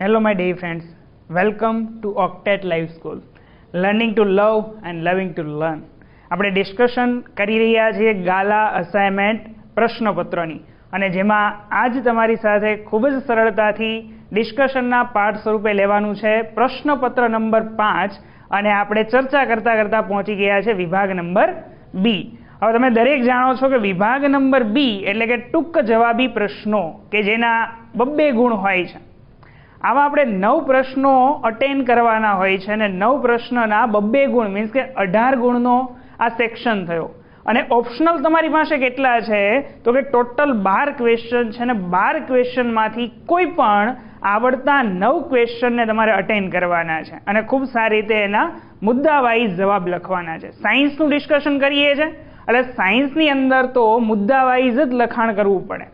Hello my dear friends, welcome to Octet Live School, learning to love and loving to learn. આપણે discussion કરી રહ્યા છીએ ગાલા assignment પ્રશ્નપત્રની અને જેમાં આજ તમારી સાથે ખૂબ જ સરળતાથી ડિસ્કશનના પાઠ સ્વરૂપે લેવાનું છે પ્રશ્નપત્ર નંબર 5 અને આપણે ચર્ચા કરતા કરતા પહોંચી ગયા છે વિભાગ નંબર બી. હવે તમે દરેક જાણો છો કે વિભાગ નંબર બી એટલે કે ટૂંક જવાબી પ્રશ્નો કે જેના 2 ગુણ હોય છે. આવા આપણે 9 પ્રશ્નો અટેન્ડ કરવાના હોય છે અને 9 પ્રશ્નના 2 ગુણ મીન્સ કે 18 ગુણનો આ સેક્શન થયો. અને ઓપ્શનલ તમારી પાસે કેટલા છે તો કે ટોટલ 12 ક્વેશ્ચન છે અને 12 ક્વેશ્ચનમાંથી કોઈ પણ આવડતા 9 ક્વેશ્ચનને તમારે અટેન્ડ કરવાના છે અને ખૂબ સારી રીતે એના મુદ્દા વાઇઝ જવાબ લખવાના છે. સાયન્સનું ડિસ્કશન કરીએ છીએ એટલે સાયન્સની અંદર તો મુદ્દા વાઇઝ જ લખાણ કરવું પડે.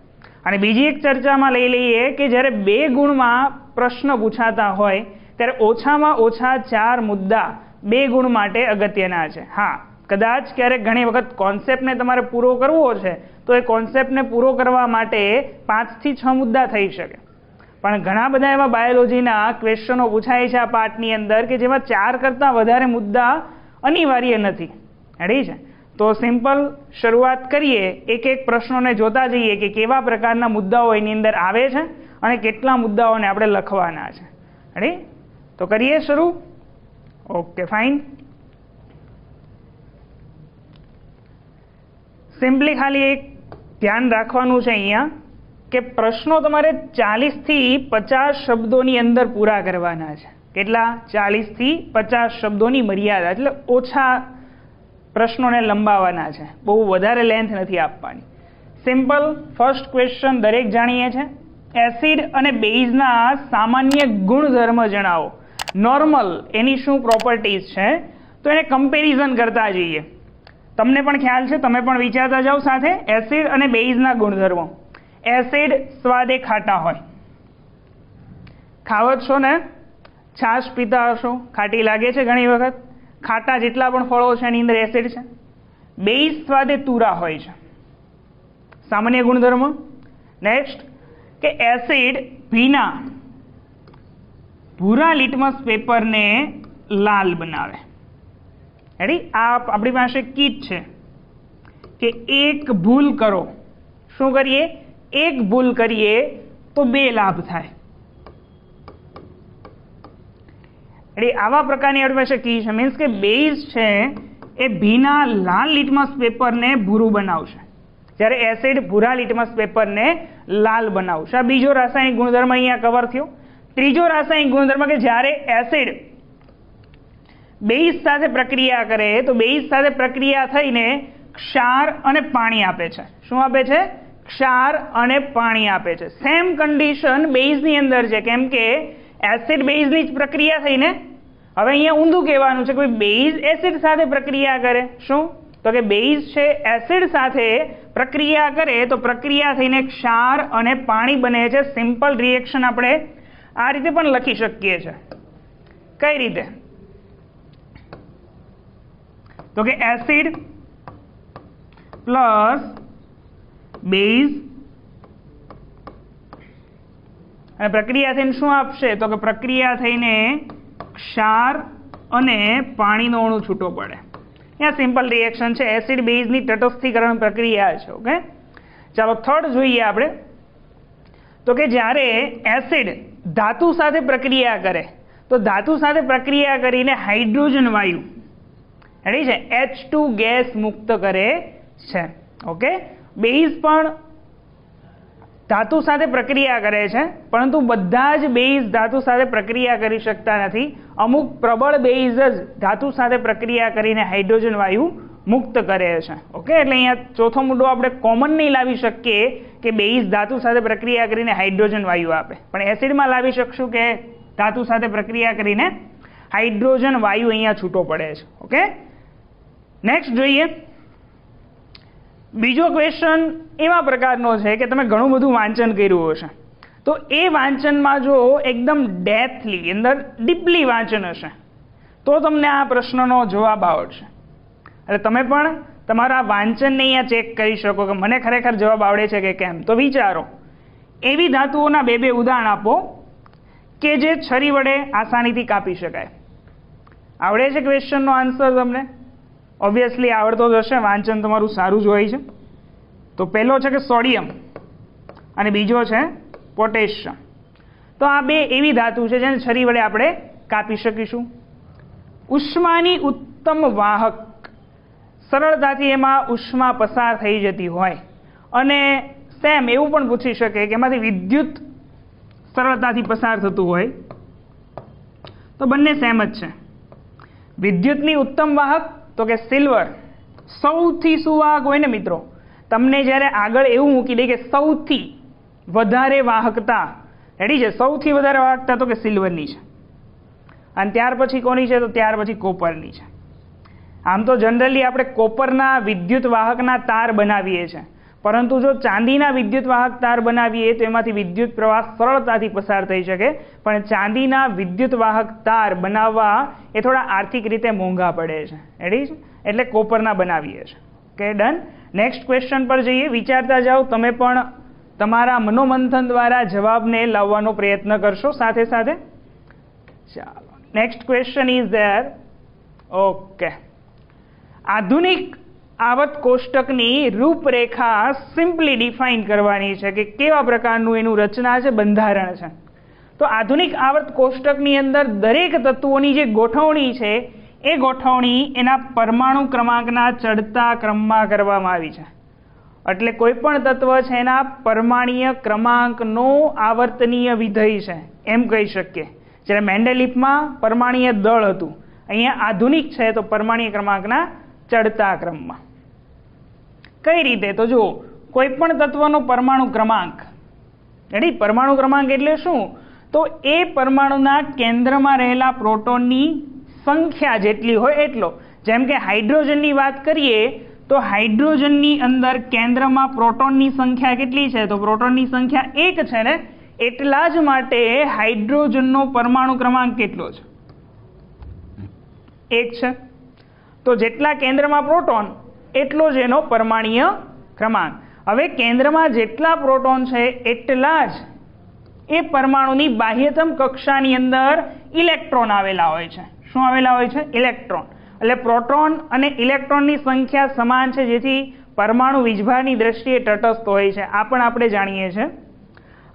અને બીજી એક ચર્ચામાં લઈ લઈએ કે જ્યારે 2 ગુણમાં પ્રશ્ન પૂછાતા હોય ત્યારે ઓછામાં ઓછા 4 મુદ્દા 2 ગુણ માટે અગત્યના છે. હા, કદાચ ક્યારેક ઘણી વખત કોન્સેપ્ટને તમારે પૂરો કરવો છે તો એ કોન્સેપ્ટને પૂરો કરવા માટે 5 થી 6 મુદ્દા થઈ શકે, પણ ઘણા બધા એવા બાયોલોજીના ક્વેશ્ચનો પૂછાય છે આ પાઠની અંદર કે જેમાં 4 કરતાં વધારે મુદ્દા અનિવાર્ય નથી. રેડી છે? તો સિમ્પલ શરૂઆત કરીએ, એક એક પ્રશ્નોને જોતા જઈએ કે કેવા પ્રકારના મુદ્દાઓ એની અંદર આવે છે અને કેટલા મુદ્દાઓને આપણે લખવાના છે. રેડી? તો કરીએ શરૂ. Okay, fine. સિમ્પલી ખાલી એક ધ્યાન રાખવાનું છે અહીંયા કે પ્રશ્નો તમારે 40 થી 50 શબ્દોની અંદર પૂરા કરવાના છે. કેટલા? 40 થી 50 શબ્દોની મર્યાદા, એટલે ઓછા પ્રશ્નોને લંબાવવાના છે, બહુ વધારે લેન્થ નથી આપવાની. સિમ્પલ ફર્સ્ટ ક્વેશ્ચન દરેક જાણીએ છે. એસિડ અને બેઝના સામાન્ય ગુણધર્મ જણાવો. નોર્મલ એની શું પ્રોપર્ટીઝ છે તો એને કમ્પેરિઝન કરતા જઈએ. તમને પણ ખ્યાલ છે, તમે પણ વિચારતા જાઓ સાથે. એસિડ અને બેઝના ગુણધર્મો. એસિડ સ્વાદે ખાટા હોય. ખાવ છો ને, છાશ પીતા હશો, ખાટી લાગે છે ઘણી વખત. ખાટા જેટલા પણ ફળો છે એની અંદર એસિડ છે. બેઝ સ્વાદે તુરા હોય છે, સામાન્ય ગુણધર્મ. નેક્સ્ટ કે એસિડ ભૂરા લિટમસ પેપરને લાલ બનાવે. રેડી? આ આપણી પાસે કીટ છે કે એક ભૂલ કરો. શું કરીએ? એક ભૂલ કરીએ તો 2 લાભ થાય. એટલે આવા પ્રકારની આપણી પાસે કી છે. મીન્સ કે બેઝ છે એ ભીના લાલ લિટમસ પેપરને ભૂરું બનાવશે, જ્યારે એસિડ ભૂરા લિટમસ પેપરને લાલ બનાવશે. આ બીજો રાસાયણિક ગુણધર્મ અહીંયા કવર થયો. ત્રીજો રાસાયણિક ગુણધર્મ કે જ્યારે એસિડ બેઝ સાથે પ્રક્રિયા કરે તો બેઝ સાથે પ્રક્રિયા થઈને ક્ષાર અને પાણી આપે છે. શું આપે છે? ક્ષાર અને પાણી આપે છે. સેમ કન્ડિશન બેઝની અંદર છે, કેમ કે એસિડ બેઝની જ પ્રક્રિયા થઈને હવે અહીંયા ઊંધું કહેવાનું છે કે બેઝ એસિડ સાથે પ્રક્રિયા કરે. શું? તો કે બેઝ છે એસિડ સાથે પ્રક્રિયા કરે તો પ્રક્રિયા થઈને ક્ષાર અને પાણી બને છે. સિમ્પલ રિએક્શન આપણે આ રીતે પણ લખી શકીએ છીએ. કઈ રીતે? તો કે એસિડ પ્લસ બેઝ અને પ્રક્રિયા થઈને શું આપશે તો કે પ્રક્રિયા થઈને ક્ષાર અને પાણીનો અણુ છૂટો પડે. ત્યાં સિમ્પલ રિએક્શન છે, એસિડ બેઝની તટસ્થીકરણ પ્રક્રિયા છે. ઓકે, ચાલો થર્ડ જોઈએ આપણે. તો કે જ્યારે એસિડ ધાતુ સાથે પ્રક્રિયા કરે તો ધાતુ સાથે પ્રક્રિયા કરીને હાઇડ્રોજન વાયુ રેડી છે H2 ગેસ મુક્ત કરે છે. ઓકે, બેઝ પણ ધાતુ સાથે પ્રક્રિયા કરે છે, પરંતુ બધા જ બેઝ ધાતુ સાથે પ્રક્રિયા કરી શકતા નથી. અમુક પ્રબળ બેઝ જ ધાતુ સાથે પ્રક્રિયા કરીને હાઇડ્રોજન વાયુ મુક્ત કરે છે. ઓકે, એટલે અહીંયા ચોથો મુદ્દો આપણે કોમન નહીં લાવી શકીએ કે બેઝ ધાતુ સાથે પ્રક્રિયા કરીને હાઇડ્રોજન વાયુ આપે, પણ એસિડમાં લાવી શકશું કે ધાતુ સાથે પ્રક્રિયા કરીને હાઇડ્રોજન વાયુ અહીંયા છૂટો પડે છે. ઓકે, નેક્સ્ટ જોઈએ. બીજો ક્વેશ્ચન એવા પ્રકારનો છે કે તમે ઘણું બધું વાંચન કર્યું હશે, તો એ વાંચનમાં જો એકદમ ડેપ્થલી અંદર ડીપલી વાંચન હશે તો તમને આ પ્રશ્નનો જવાબ આવડશે. એટલે તમે પણ તમારા વાંચનને અહીંયા ચેક કરી શકો કે મને ખરેખર જવાબ આવડે છે કે કેમ. તો વિચારો, એવી ધાતુઓના 2 ઉદાહરણ આપો કે જે છરી વડે આસાનીથી કાપી શકાય? આવડે છે ક્વેશ્ચનનો આન્સર તમને? ઓબ્વિયસલી આવડતો જ હશે, વાંચન તમારું સારું જ હોય છે. તો પહેલો છે કે સોડિયમ અને બીજો છે પોટેશિયમ. તો આ બે એવી ધાતુ છે જેને છરી વડે આપણે કાપી શકીશું. ઉષ્માની ઉત્તમ વાહક, સરળતાથી એમાં ઉષ્મા પસાર થઈ જતી હોય, અને સેમ એવું પણ પૂછી શકે કે એમાંથી વિદ્યુત સરળતાથી પસાર થતું હોય, તો બંને સેમ જ છે. વિદ્યુતની ઉત્તમ વાહક તો કે સિલ્વર સૌથી સુવાહક હોય ને મિત્રો. તમને જ્યારે આગળ એવું મૂકી દે કે સૌથી વધારે વાહકતા, રેડી છે, સૌથી વધારે વાહકતા તો કે સિલ્વરની છે, અને ત્યાર પછી કોની છે? તો ત્યાર પછી કોપરની છે. આમ તો જનરલી આપણે કોપરના વિદ્યુત વાહકના તાર બનાવીએ છીએ, પરંતુ જો ચાંદીના વિદ્યુત વાહક તાર બનાવીએ તો એમાંથી વિદ્યુત પ્રવાહ સરળતાથી પસાર થઈ શકે, પણ ચાંદીના વિદ્યુત વાહક તાર બનાવવા એ થોડા આર્થિક રીતે મોંઘા પડે છે, રેડી છે, એટલે કોપરના બનાવીએ છીએ. Okay, done. નેક્સ્ટ ક્વેશ્ચન પર જઈએ. વિચારતા જાઓ, તમે પણ તમારા મનોમંથન દ્વારા જવાબને લાવવાનો પ્રયત્ન કરશો સાથે સાથે. ચાલો, next question is there. Okay, આધુનિક આવર્ત કોષ્ટકની રૂપરેખા સિમ્પલી ડિફાઇન કરવાની છે કે કેવા પ્રકારનું એનું રચના છે, બંધારણ છે. તો આધુનિક આવર્ત કોષ્ટકની અંદર દરેક તત્વોની જે ગોઠવણી છે એ ગોઠવણી એના પરમાણુ ક્રમાંકના ચડતા ક્રમમાં કરવામાં આવી છે. એટલે કોઈ પણ તત્વ છે એના પરમાણ્વીય ક્રમાંકનો આવર્તનીય વિધેય છે એમ કહી શકીએ. જ્યારે મેન્ડેલિફમાં પરમાણ્વીય દળ હતું, અહીંયા આધુનિક છે તો પરમાણ્વીય ક્રમાંકના ચડતા ક્રમમાં. કઈ રીતે? તો જુઓ, કોઈ પણ તત્વનો પરમાણુ ક્રમાંક, રેડી, પરમાણુ ક્રમાંક એટલે શું? તો એ પરમાણુના કેન્દ્રમાં રહેલા પ્રોટોનની સંખ્યા જેટલી હોય એટલો. જેમ કે હાઇડ્રોજનની વાત કરીએ તો હાઇડ્રોજનની અંદર કેન્દ્રમાં પ્રોટોનની સંખ્યા કેટલી છે? તો પ્રોટોનની સંખ્યા 1 છે ને, એટલા જ માટે હાઇડ્રોજનનો પરમાણુ ક્રમાંક કેટલો છે? 1 છે. તો જેટલા કેન્દ્રમાં પ્રોટોન એટલો જ એનો પરમાણ્વીય ક્રમાંક. હવે કેન્દ્રમાં જેટલા પ્રોટોન છે એટલા જ એ પરમાણુની બાહ્યતમ કક્ષાની અંદર ઇલેક્ટ્રોન આવેલા હોય છે. શું આવેલા હોય છે? ઇલેક્ટ્રોન. એટલે પ્રોટોન અને ઇલેક્ટ્રોનની સંખ્યા સમાન છે, જેથી પરમાણુ વીજભારની દ્રષ્ટિએ તટસ્થ હોય છે. આ પણ આપણે જાણીએ છીએ.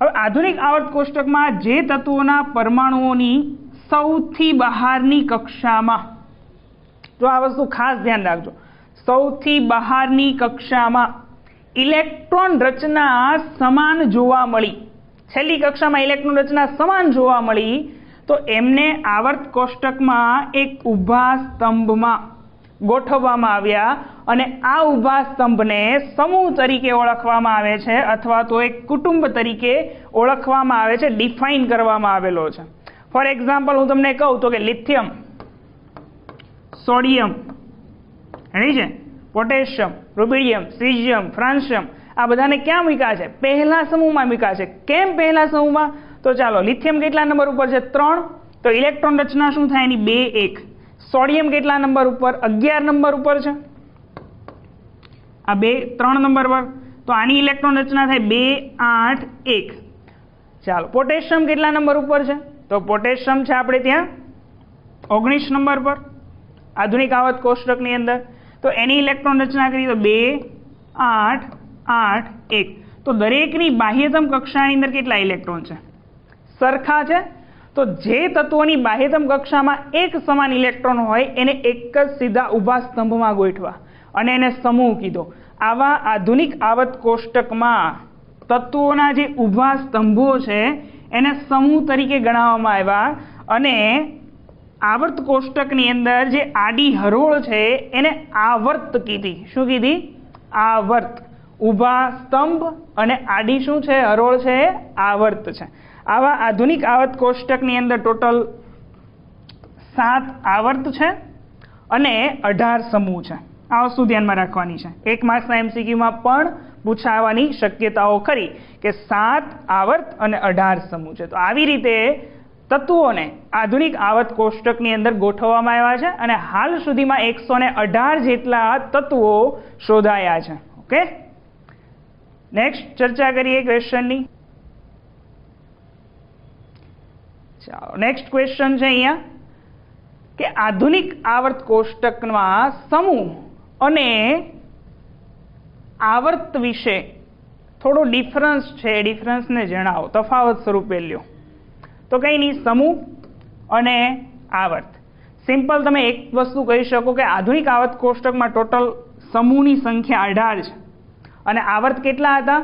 હવે આધુનિક આવર્ત કોષ્ટકમાં જે તત્વોના પરમાણુઓની સૌથી બહારની કક્ષામાં, જો આ વસ્તુ ખાસ ધ્યાન રાખજો, સૌથી બહારની કક્ષામાં ઇલેક્ટ્રોન રચના સમાન જોવા મળી, છેલ્લી કક્ષામાં ઇલેક્ટ્રોન રચના સમાન જોવા મળી, તો એમને આવર્ત કોષ્ટકમાં એક ઊભા સ્તંભમાં ગોઠવવામાં આવ્યા, અને આ ઊભા સ્તંભને સમૂહ તરીકે ઓળખવામાં આવે છે, અથવા તો એક કુટુંબ તરીકે ઓળખવામાં આવે છે, ડિફાઇન કરવામાં આવેલો છે. ફોર એક્ઝામ્પલ હું તમને કહું તો કે લિથિયમ, સોડિયમ, છે, પોટેશિયમ, રૂબિડિયમ, સીઝિયમ, ફ્રાન્સિયમ, આ બધાને ક્યાં મૂક્યા છે? પહેલા સમૂહમાં મૂક્યા છે. કેમ પહેલા સમૂહમાં? તો ચાલો, લિથિયમ કેટલા નંબર ઉપર છે? 3. તો ઇલેક્ટ્રોન રચના શું થાય એની? 2 1. સોડિયમ કેટલા નંબર ઉપર? 11 નંબર ઉપર છે. આ 3 નંબર પર, તો આની ઇલેક્ટ્રોન રચના થાય 2 8 1. ચાલો, પોટેશિયમ કેટલા નંબર ઉપર છે? તો પોટેશિયમ છે આપણે ત્યાં 19 નંબર પર આધુનિક આવર્ત કોષ્ટકની અંદર. તો એની ઇલેક્ટ્રોન રચના કરીએ તો 2 8 8 1. તો દરેકની બાહ્યતમ કક્ષાની અંદર કેટલા ઇલેક્ટ્રોન છે? સરખા છે. તો જે તત્વોની બાહ્યતમ કક્ષામાં એક સમાન ઇલેક્ટ્રોન હોય એને એક જ સીધા ઊભા સ્તંભમાં ગોઠવા અને એને સમૂહ કીધો. આવા આધુનિક આવર્ત કોષ્ટકમાં તત્વોના જે ઊભા સ્તંભો છે એને સમૂહ તરીકે ગણવામાં આવ્યા, અને આવર્ત કોષ્ટકની અંદર જે આડી હરોળ છે એને આવર્ત કીધી. શું કીધી? આવર્ત. ઊભા સ્તંભ અને આડી શું છે? હરોળ છે, આવર્ત છે. આવા આધુનિક આવર્ત કોષ્ટકની અંદર ટોટલ 7 આવર્ત છે અને 18 સમૂહ છે. આ વસ્તુ ધ્યાનમાં રાખવાની છે. 1 માર્ક્સના MCQમાં પણ પૂછાવાની શક્યતાઓ ખરી કે 7 આવર્ત અને 18 સમૂહ છે. તો આવી રીતે તત્વોને આધુનિક આવર્ત કોષ્ટકની અંદર ગોઠવવામાં આવ્યા છે, અને હાલ સુધીમાં 118 જેટલા તત્વો શોધાયા છે. ઓકે, નેક્સ્ટ ચર્ચા કરીએ ક્વેશ્ચનની. ચાલો નેક્સ્ટ ક્વેશ્ચન છે અહીંયા કે આધુનિક આવર્ત કોષ્ટકમાં સમૂહ અને આવર્ત વિશે થોડો ડિફરન્સ છે, ડિફરન્સને જણાવો, તફાવત સ્વરૂપે લ્યો. તો કંઈ નહીં, સમૂહ અને આવર્ત. સિમ્પલ તમે એક વસ્તુ કહી શકો કે આધુનિક આવર્ત કોષ્ટકમાં ટોટલ સમૂહની સંખ્યા 18 છે અને આવર્ત કેટલા હતા?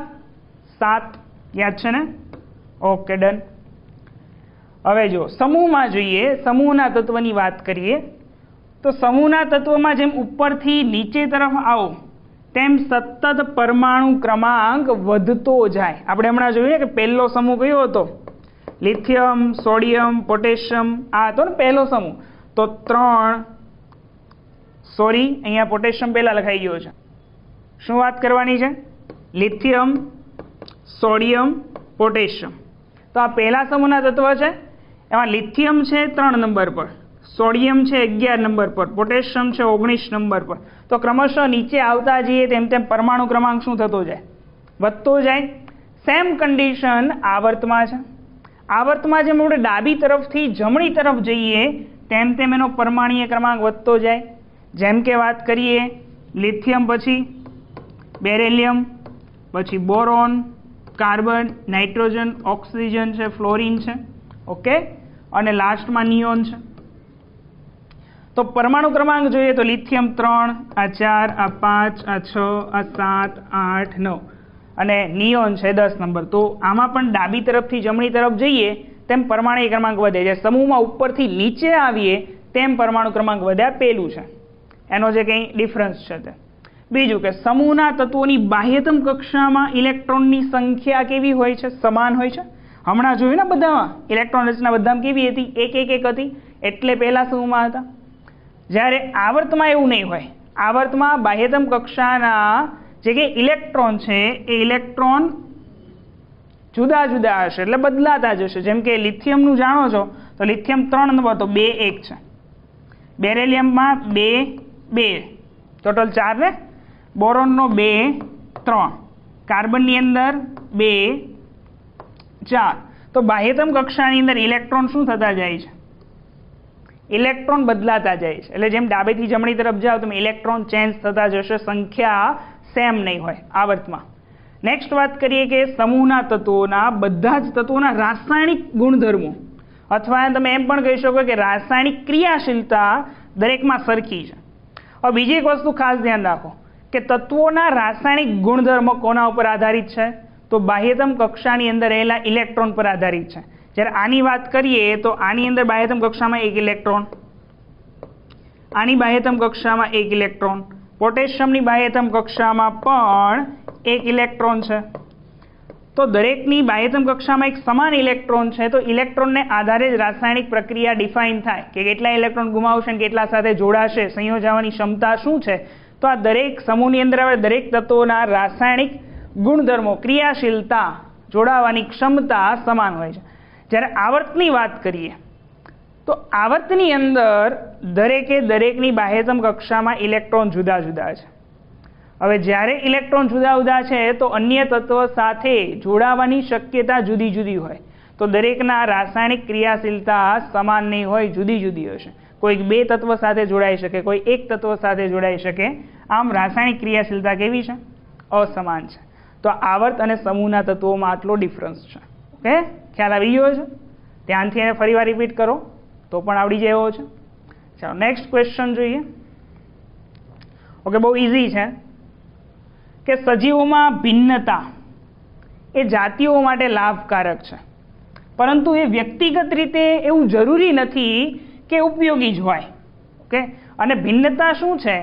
7. યાદ છે ને? Okay, done. હવે જો સમૂહમાં જોઈએ, સમૂહના તત્વની વાત કરીએ તો સમૂહના તત્વમાં જેમ ઉપરથી નીચે તરફ આવો તેમ સતત પરમાણુ ક્રમાંક વધતો જાય. આપણે હમણાં જોયું કે પહેલો સમૂહ કયો હતો? Lithium, sodium, potassium. આ હતો ને પહેલો સમૂહ. તો 3, સોરી અહીંયા પોટેશિયમ પહેલા લખાઈ ગયો છે. શું વાત કરવાની છે? Lithium, sodium, potassium. તો આ પહેલા સમૂહના તત્વ છે. એમાં લિથિયમ છે 3 નંબર પર, સોડિયમ છે 11 નંબર પર, પોટેશિયમ છે 19 નંબર પર. તો ક્રમશઃ નીચે આવતા જઈએ તેમ તેમ પરમાણુ ક્રમાંક શું થતો જાય? વધતો જાય. સેમ કન્ડિશન આવર્તમાં છે. આવર્તમાં જેમ આપણે ડાબી તરફથી જમણી તરફ જઈએ તેમ તેમ એનો પરમાણુય ક્રમાંક વધતો જાય. જેમ કે વાત કરીએ લિથિયમ, પછી બેરિલિયમ, પછી બોરોન, કાર્બન, નાઇટ્રોજન, ઓક્સિજન છે, ફ્લોરિન છે, ઓકે, અને લાસ્ટમાં નિયોન છે. તો પરમાણુ ક્રમાંક જોઈએ તો લિથિયમ 3, આ 4, આ 5, આ 6, આ 7, 8, 9 અને નિયોન છે 10 નંબર. તો આમાં પણ ડાબી તરફથી જમણી તરફ જઈએ તેમ પરમાણુ ક્રમાંક વધે છે. સમૂહમાં ઉપરથી નીચે આવીએ તેમ પરમાણુ ક્રમાંક વધ્યા, પેલું છે એનો જે કંઈ ડિફરન્સ છે તે. બીજું કે સમૂહના તત્વોની બાહ્યતમ કક્ષામાં ઇલેક્ટ્રોનની સંખ્યા કેવી હોય છે? સમાન હોય છે. હમણાં જોયું ને બધામાં ઇલેક્ટ્રોન રચના બધામાં કેવી હતી? 1 હતી, એટલે પહેલા સમૂહમાં હતા. જ્યારે આવર્તમાં એવું નહીં હોય. આવર્તમાં બાહ્યતમ કક્ષાના જે કે ઇલેક્ટ્રોન છે એ ઇલેક્ટ્રોન જુદા જુદા હશે, એટલે બદલાતા જશે. જેમ કે લિથિયમનું જાણો છો તો લિથિયમ 3 નંબર તો 2, 1 છે. બેરિલિયમમાં 2, 2, ટોટલ 4 ને. બોરોનનો 2, 3, કાર્બનની અંદર 2, 4. તો બાહ્યતમ કક્ષાની અંદર ઇલેક્ટ્રોન શું થતા જાય છે? ઇલેક્ટ્રોન બદલાતા જાય છે. એટલે જેમ ડાબેથી જમણી તરફ જાઓ તમે ઇલેક્ટ્રોન ચેન્જ થતા જશે, સંખ્યા સેમ નહીં હોય આવર્તમાં. નેક્સ્ટ વાત કરીએ કે સમૂહના તત્વોના, બધા જ તત્વોના રાસાયણિક ગુણધર્મો અથવા તમે એમ પણ કહી શકો કે રાસાયણિક ક્રિયાશીલતા દરેકમાં સરખી છે. હવે બીજી એક વસ્તુ ખાસ ધ્યાન રાખો કે તત્વોના રાસાયણિક ગુણધર્મો કોના ઉપર આધારિત છે? તો બાહ્યતમ કક્ષાની અંદર રહેલા ઇલેક્ટ્રોન પર આધારિત છે. જ્યારે આની વાત કરીએ તો આની અંદર બાહ્યતમ કક્ષામાં 1 ઇલેક્ટ્રોન, આની બાહ્યતમ કક્ષામાં 1 ઇલેક્ટ્રોન, પોટેશિયમની બાહ્યતમ કક્ષામાં પણ 1 ઇલેક્ટ્રોન છે. તો દરેકની બાહ્યતમ કક્ષામાં એક સમાન ઇલેક્ટ્રોન છે. તો ઇલેક્ટ્રોનને આધારે જ રાસાયણિક પ્રક્રિયા ડિફાઇન થાય કે કેટલા ઇલેક્ટ્રોન ગુમાવશે અને કેટલા સાથે જોડાશે, સંયોજવાની ક્ષમતા શું છે. તો આ દરેક સમૂહની અંદર આવે દરેક તત્વોના રાસાયણિક ગુણધર્મો, ક્રિયાશીલતા, જોડાવાની ક્ષમતા સમાન હોય છે. જ્યારે આવર્તની વાત કરીએ તો આવર્તની અંદર દરેકની બાહ્યતમ કક્ષામાં ઇલેક્ટ્રોન જુદા જુદા છે. હવે જ્યારે ઇલેક્ટ્રોન જુદા જુદા છે તો અન્ય તત્વ સાથે જોડાવાની શક્યતા જુદી જુદી હોય. તો દરેકના રાસાયણિક ક્રિયાશીલતા સમાન નહીં હોય, જુદી જુદી હશે. કોઈક 2 તત્વ સાથે જોડાઈ શકે, કોઈ 1 તત્વ સાથે જોડાઈ શકે. આમ રાસાયણિક ક્રિયાશીલતા કેવી છે? અસમાન છે. તો આવર્ત અને સમૂહના તત્વોમાં આટલો ડિફરન્સ છે. ઓકે, ખ્યાલ આવી ગયો છે? ધ્યાનથી એને ફરીવાર રિપીટ કરો તો પણ આવડી જાય એવો છે. ચાલો નેક્સ્ટ ક્વેશ્ચન જોઈએ. ઓકે, બહુ ઇઝી છે કે સજીવોમાં ભિન્નતા એ જાતિઓ માટે લાભકારક છે, પરંતુ એ વ્યક્તિગત રીતે એવું જરૂરી નથી કે ઉપયોગી જ હોય. ઓકે, અને ભિન્નતા શું છે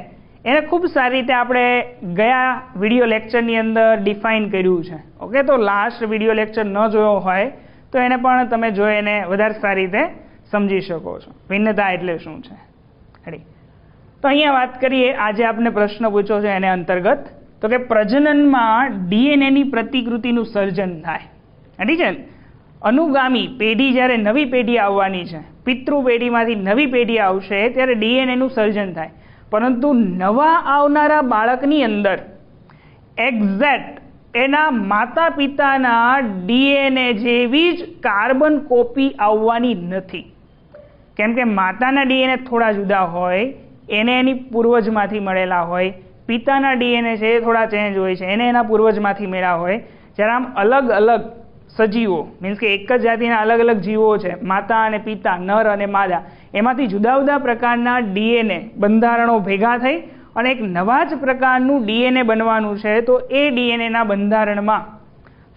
એને ખૂબ સારી રીતે આપણે ગયા વિડીયો લેક્ચરની અંદર ડિફાઇન કર્યું છે. ઓકે, તો લાસ્ટ વિડીયો લેક્ચર ન જોયો હોય તો એને પણ તમે જોઈ એને વધારે સારી રીતે સમજી શકો છો. ભિન્નતા એટલે શું છે? રેડી. તો અહીંયા વાત કરીએ, આજે આપણે પ્રશ્ન પૂછ્યો છે એને અંતર્ગત, તો કે પ્રજનનમાં ડીએનએની પ્રતિકૃતિનું સર્જન થાય. ઠીક છે. અનુગામી પેઢી જ્યારે નવી પેઢી આવવાની છે, પિતૃ પેઢીમાંથી નવી પેઢી આવશે ત્યારે ડીએનએનું સર્જન થાય. પરંતુ નવા આવનારા બાળકની અંદર એક્ઝેક્ટ એના માતા પિતાના ડીએનએ જેવી જ કાર્બન કોપી આવવાની નથી. કેમ કે માતાના ડીએનએ થોડા જુદા હોય, એને એની પૂર્વજમાંથી મળેલા હોય. પિતાના ડીએનએ છે એ થોડા ચેન્જ હોય છે, એને એના પૂર્વજમાંથી મળ્યા હોય. જ્યારે આમ અલગ અલગ સજીવો, મીન્સ કે એક જ જાતિના અલગ અલગ જીવો છે, માતા અને પિતા, નર અને માદા, એમાંથી જુદા જુદા પ્રકારના ડીએનએ બંધારણો ભેગા થઈ અને એક નવા જ પ્રકારનું ડીએનએ બનવાનું છે. તો એ ડીએનએના બંધારણમાં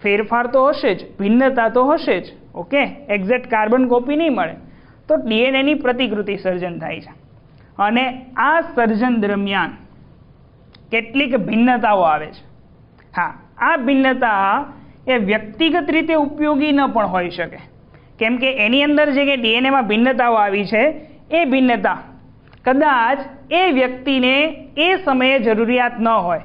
ફેરફાર તો હશે જ, ભિન્નતા તો હશે જ. ઓકે, એક્ઝેક્ટ કાર્બન કોપી નહીં મળે. તો ડીએનએની પ્રતિકૃતિ સર્જન થાય છે અને આ સર્જન દરમિયાન કેટલીક ભિન્નતાઓ આવે છે. હા, આ ભિન્નતા એ વ્યક્તિગત રીતે ઉપયોગી ન પણ હોઈ શકે. કેમ કે એની અંદર જે કે ડીએનએમાં ભિન્નતાઓ આવી છે, એ ભિન્નતા કદાચ એ વ્યક્તિને એ સમયે જરૂરિયાત ન હોય.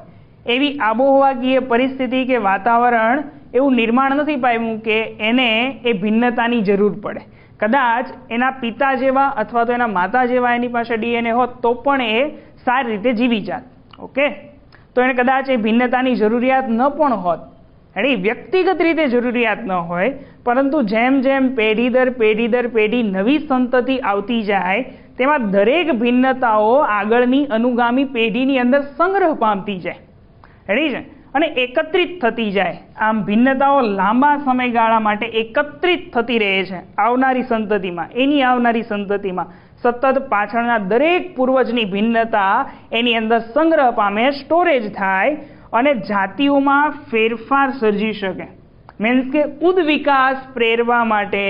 એવી આબોહવાકીય પરિસ્થિતિ કે વાતાવરણ એવું નિર્માણ નથી પામ્યું કે એને એ ભિન્નતાની જરૂર પડે. કદાચ એના પિતા જેવા અથવા તો એના માતા જેવા એની પાસે ડીએનએ હોત તો પણ એ સારી રીતે જીવી જાત. ઓકે, તો એને કદાચ એ ભિન્નતાની જરૂરિયાત ન પણ હોત. એટલે વ્યક્તિગત રીતે જરૂરિયાત ન હોય, પરંતુ જેમ જેમ પેઢી દર પેઢી દર પેઢી નવી સંતતિ આવતી જાય, તેમાં દરેક ભિન્નતાઓ આગળની અનુગામી પેઢીની અંદર સંગ્રહ પામતી જાય. રેડી છે? અને એકત્રિત થતી જાય. આમ ભિન્નતાઓ લાંબા સમયગાળા માટે એકત્રિત થતી રહે છે આવનારી સંતતિમાં. એની આવનારી સંતતિમાં સતત પાછળના દરેક પૂર્વજની ભિન્નતા એની અંદર સંગ્રહ પામે, સ્ટોરેજ થાય અને જાતિઓમાં ફેરફાર સર્જી શકે. મીન્સ કે ઉદ્વિકાસ પ્રેરવા માટે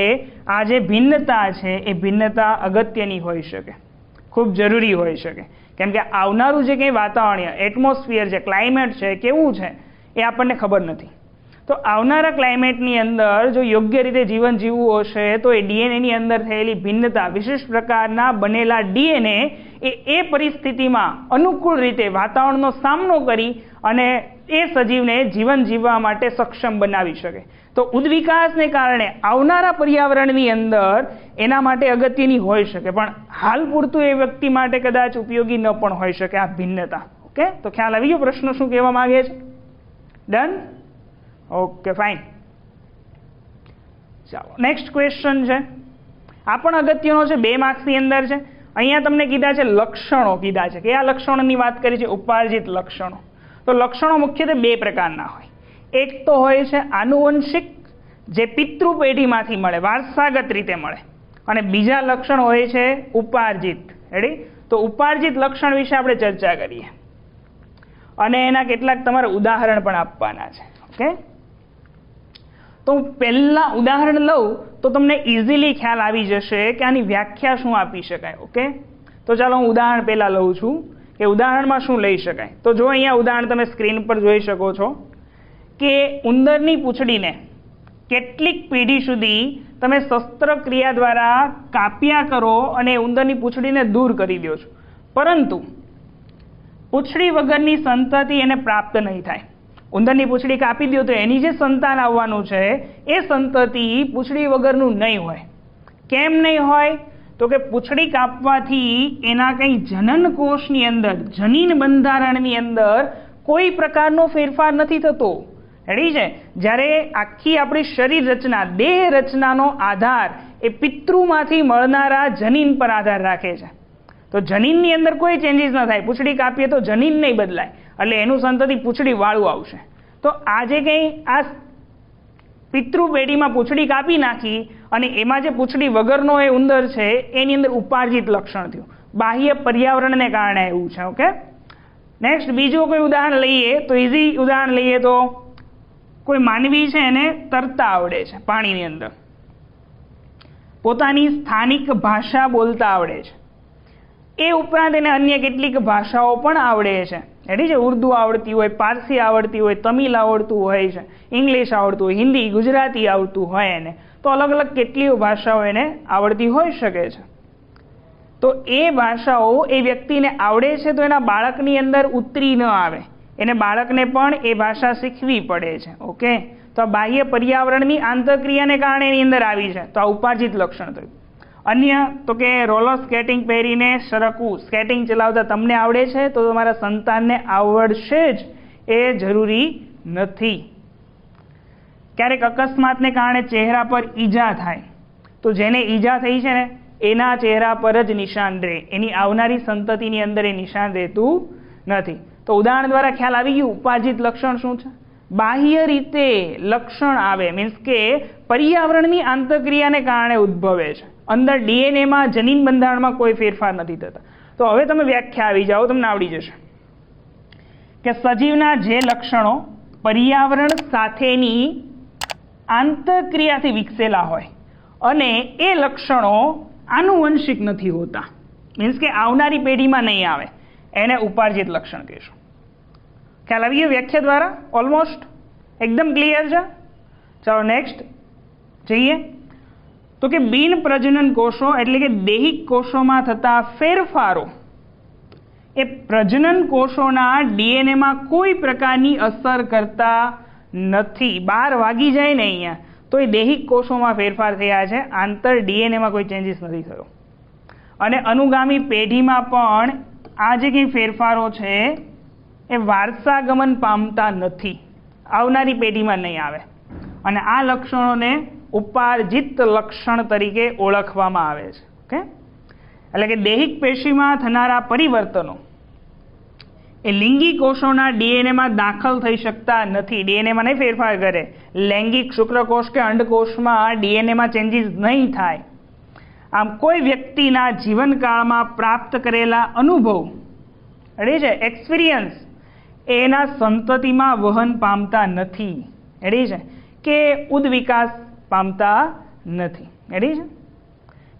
આ જે ભિન્નતા છે એ ભિન્નતા અગત્યની હોઈ શકે, ખૂબ જરૂરી હોઈ શકે. કેમ કે આવનારું જે કંઈ વાતાવરણીય એટમોસ્ફિયર છે, ક્લાઇમેટ છે, કેવું છે એ આપણને ખબર નથી. તો આવનારા ક્લાઇમેટની અંદર જો યોગ્ય રીતે જીવન જીવવું હશે તો એ ડીએનએની અંદર થયેલી ભિન્નતા, વિશિષ્ટ પ્રકારના બનેલા ડીએનએ એ પરિસ્થિતિમાં અનુકૂળ રીતે વાતાવરણનો સામનો કરી અને એ સજીવને જીવન જીવવા માટે સક્ષમ બનાવી શકે. તો ઉદ્વિકાસને કારણે આવનારા પર્યાવરણની અંદર એના માટે અગત્યની હોઈ શકે, પણ હાલ પૂરતું એ વ્યક્તિ માટે કદાચ ઉપયોગી ન પણ હોઈ શકે આ ભિન્નતા. ઓકે, તો ખ્યાલ આવી ગયો પ્રશ્ન શું કહેવા માંગે છે? ડન? Okay, fine. ચાલો, નેક્સ્ટ ક્વેશ્ચન છે. આ પણ અગત્યનો છે, 2 માર્ક્સની અંદર છે. અહીંયા તમને કીધા છે લક્ષણો કીધા છે. કયા લક્ષણોની વાત કરી છે? ઉપાર્જિત લક્ષણો. તો લક્ષણો મુખ્યત્વે 2 પ્રકારના હોય. એક તો હોય છે આનુવંશિક, જે પિતૃ પેઢીમાંથી મળે, વારસાગત રીતે મળે, અને બીજા લક્ષણ હોય છે ઉપાર્જિત. રેડી? તો ઉપાર્જિત લક્ષણ વિશે આપણે ચર્ચા કરીએ અને એના કેટલાક તમારે ઉદાહરણ પણ આપવાના છે. ઓકે, તો હું પહેલા ઉદાહરણ લઉં તો તમને ઇઝીલી ખ્યાલ આવી જશે કે આની વ્યાખ્યા શું આપી શકાય. ઓકે, તો ચાલો હું ઉદાહરણ પહેલા લઉં છું કે ઉદાહરણમાં શું લઈ શકાય. તો જો અહીંયા ઉદાહરણ તમે સ્ક્રીન પર જોઈ શકો છો કે ઉંદરની પૂંછડીને કેટલીક પેઢી સુધી તમે શસ્ત્રક્રિયા દ્વારા કાપ્યા કરો અને ઉંદરની પૂંછડીને દૂર કરી દો છો, પરંતુ પૂંછડી વગરની સંતતિ એને પ્રાપ્ત નહીં થાય. ઉંદરની પૂંછડી કાપી દો તો એની જે સંતાન આવવાનું છે એ સંતતિ પૂંછડી વગરનું નહીં હોય. કેમ નહીં હોય? તો કે પૂંછડી કાપવાથી એના કંઈ જનન કોષની અંદર, જનીન બંધારણની અંદર કોઈ પ્રકારનો ફેરફાર નથી થતો. રેડી છે? જ્યારે આખી આપણી શરીર રચના, દેહ રચનાનો આધાર એ પિતૃમાંથી મળનારા જનીન પર આધાર રાખે છે. તો જનીનની અંદર કોઈ ચેન્જીસ ન થાય. પૂંછડી કાપીએ તો જનીન નહીં બદલાય, એટલે એનું સંતતિ પૂંછડી વાળું આવશે. તો આજે કંઈ આ પિતૃ પેઢીમાં પૂંછડી કાપી નાખી અને એમાં જે પૂંછડી વગરનો એ ઉંદર છે એની અંદર ઉપાર્જિત લક્ષણ થયું, બાહ્ય પર્યાવરણને કારણે એવું છે. ઓકે, નેક્સ્ટ બીજું કોઈ ઉદાહરણ લઈએ તો ઇઝી ઉદાહરણ લઈએ તો કોઈ માનવી છે એને તરતા આવડે છે પાણીની અંદર, પોતાની સ્થાનિક ભાષા બોલતા આવડે છે, એ ઉપરાંત એને અન્ય કેટલીક ભાષાઓ પણ આવડે છે. રેડી છે? ઉર્દુ આવડતી હોય, પારસી આવડતી હોય, તમિલ આવડતું હોય છે, ઇંગ્લિશ આવડતું હોય, હિન્દી, ગુજરાતી આવડતું હોય એને, તો અલગ અલગ કેટલીઓ ભાષાઓ એને આવડતી હોઈ શકે છે. તો એ ભાષાઓ એ વ્યક્તિને આવડે છે તો એના બાળકની અંદર ઉતરી ન આવે, એને બાળકને પણ એ ભાષા શીખવી પડે છે. ઓકે, તો આ બાહ્ય પર્યાવરણની આંતરક્રિયાને કારણે એની અંદર આવી છે, તો આ ઉપાર્જિત લક્ષણ થયું. અન્ય તો કે રોલર સ્કેટિંગ પહેરીને સરકવું, સ્કેટિંગ ચલાવતા તમને આવડે છે તો તમારા સંતાનને આવડશે જ, એ જરૂરી નથી. ક્યારેક અકસ્માતને કારણે ચહેરા પર ઈજા થાય તો જેને ઈજા થઈ છે ને એના ચહેરા પર જ નિશાન રહે, એની આવનારી સંતતિની અંદર એ નિશાન રહેતું નથી. તો ઉદાહરણ દ્વારા ખ્યાલ આવી ગયું ઉપાર્જિત લક્ષણ શું છે. બાહ્ય રીતે લક્ષણ આવે મીન્સ કે પર્યાવરણની આંતરક્રિયાને કારણે ઉદ્ભવે છે. અંદર ડીએનએમાં જનીન બંધારણમાં કોઈ ફેરફાર નથી થતા. તો હવે તમે વ્યાખ્યા આવી જાઓ, તમને આવડી જશે કે સજીવના જે લક્ષણો પર્યાવરણ સાથેની આંતરક્રિયાથી વિકસેલા હોય અને એ લક્ષણો આનુવંશિક નથી હોતા, મીન્સ કે આવનારી પેઢીમાં નહીં આવે, એને ઉપાર્જિત લક્ષણ કહેશું. ખ્યાલ આવી ગયો વ્યાખ્યા દ્વારા? ઓલમોસ્ટ એકદમ ક્લિયર છે. ચાલો નેક્સ્ટ જઈએ. તો કે બિન પ્રજનન કોષો એટલે કે દૈહિક કોષોમાં થતા ફેરફારો એ પ્રજનન કોષોના ડીએનએમાં કોઈ પ્રકારની અસર કરતા નથી. 12 વાગી જાય ને અહીંયા તો એ દૈહિક કોષોમાં ફેરફાર થયા છે, આંતર ડીએનએમાં કોઈ ચેન્જીસ નથી થયો. અને અનુગામી પેઢીમાં પણ આ જે કંઈ ફેરફારો છે એ વારસાગમન પામતા નથી, આવનારી પેઢીમાં નહીં આવે. અને આ લક્ષણોને ઉપાર્જિત લક્ષણ તરીકે ઓળખવામાં આવે છે. ઓકે, એટલે કે દૈહિક પેશીમાં થનારા પરિવર્તનો એ લિંગી કોષોના ડીએનએમાં દાખલ થઈ શકતા નથી. ડીએનએમાં નહીં ફેરફાર કરે. લૈંગિક શુક્રકોષ કે અંડકોષમાં ડીએનએમાં ચેન્જીસ નહીં થાય. આમ કોઈ વ્યક્તિના જીવનકાળમાં પ્રાપ્ત કરેલા અનુભવ રેડી છે, એક્સપિરિયન્સ એના સંતતિમાં વહન પામતા નથી. રેડી છે કે ઉદ્વિકાસ પામતા નથી. રેડી છે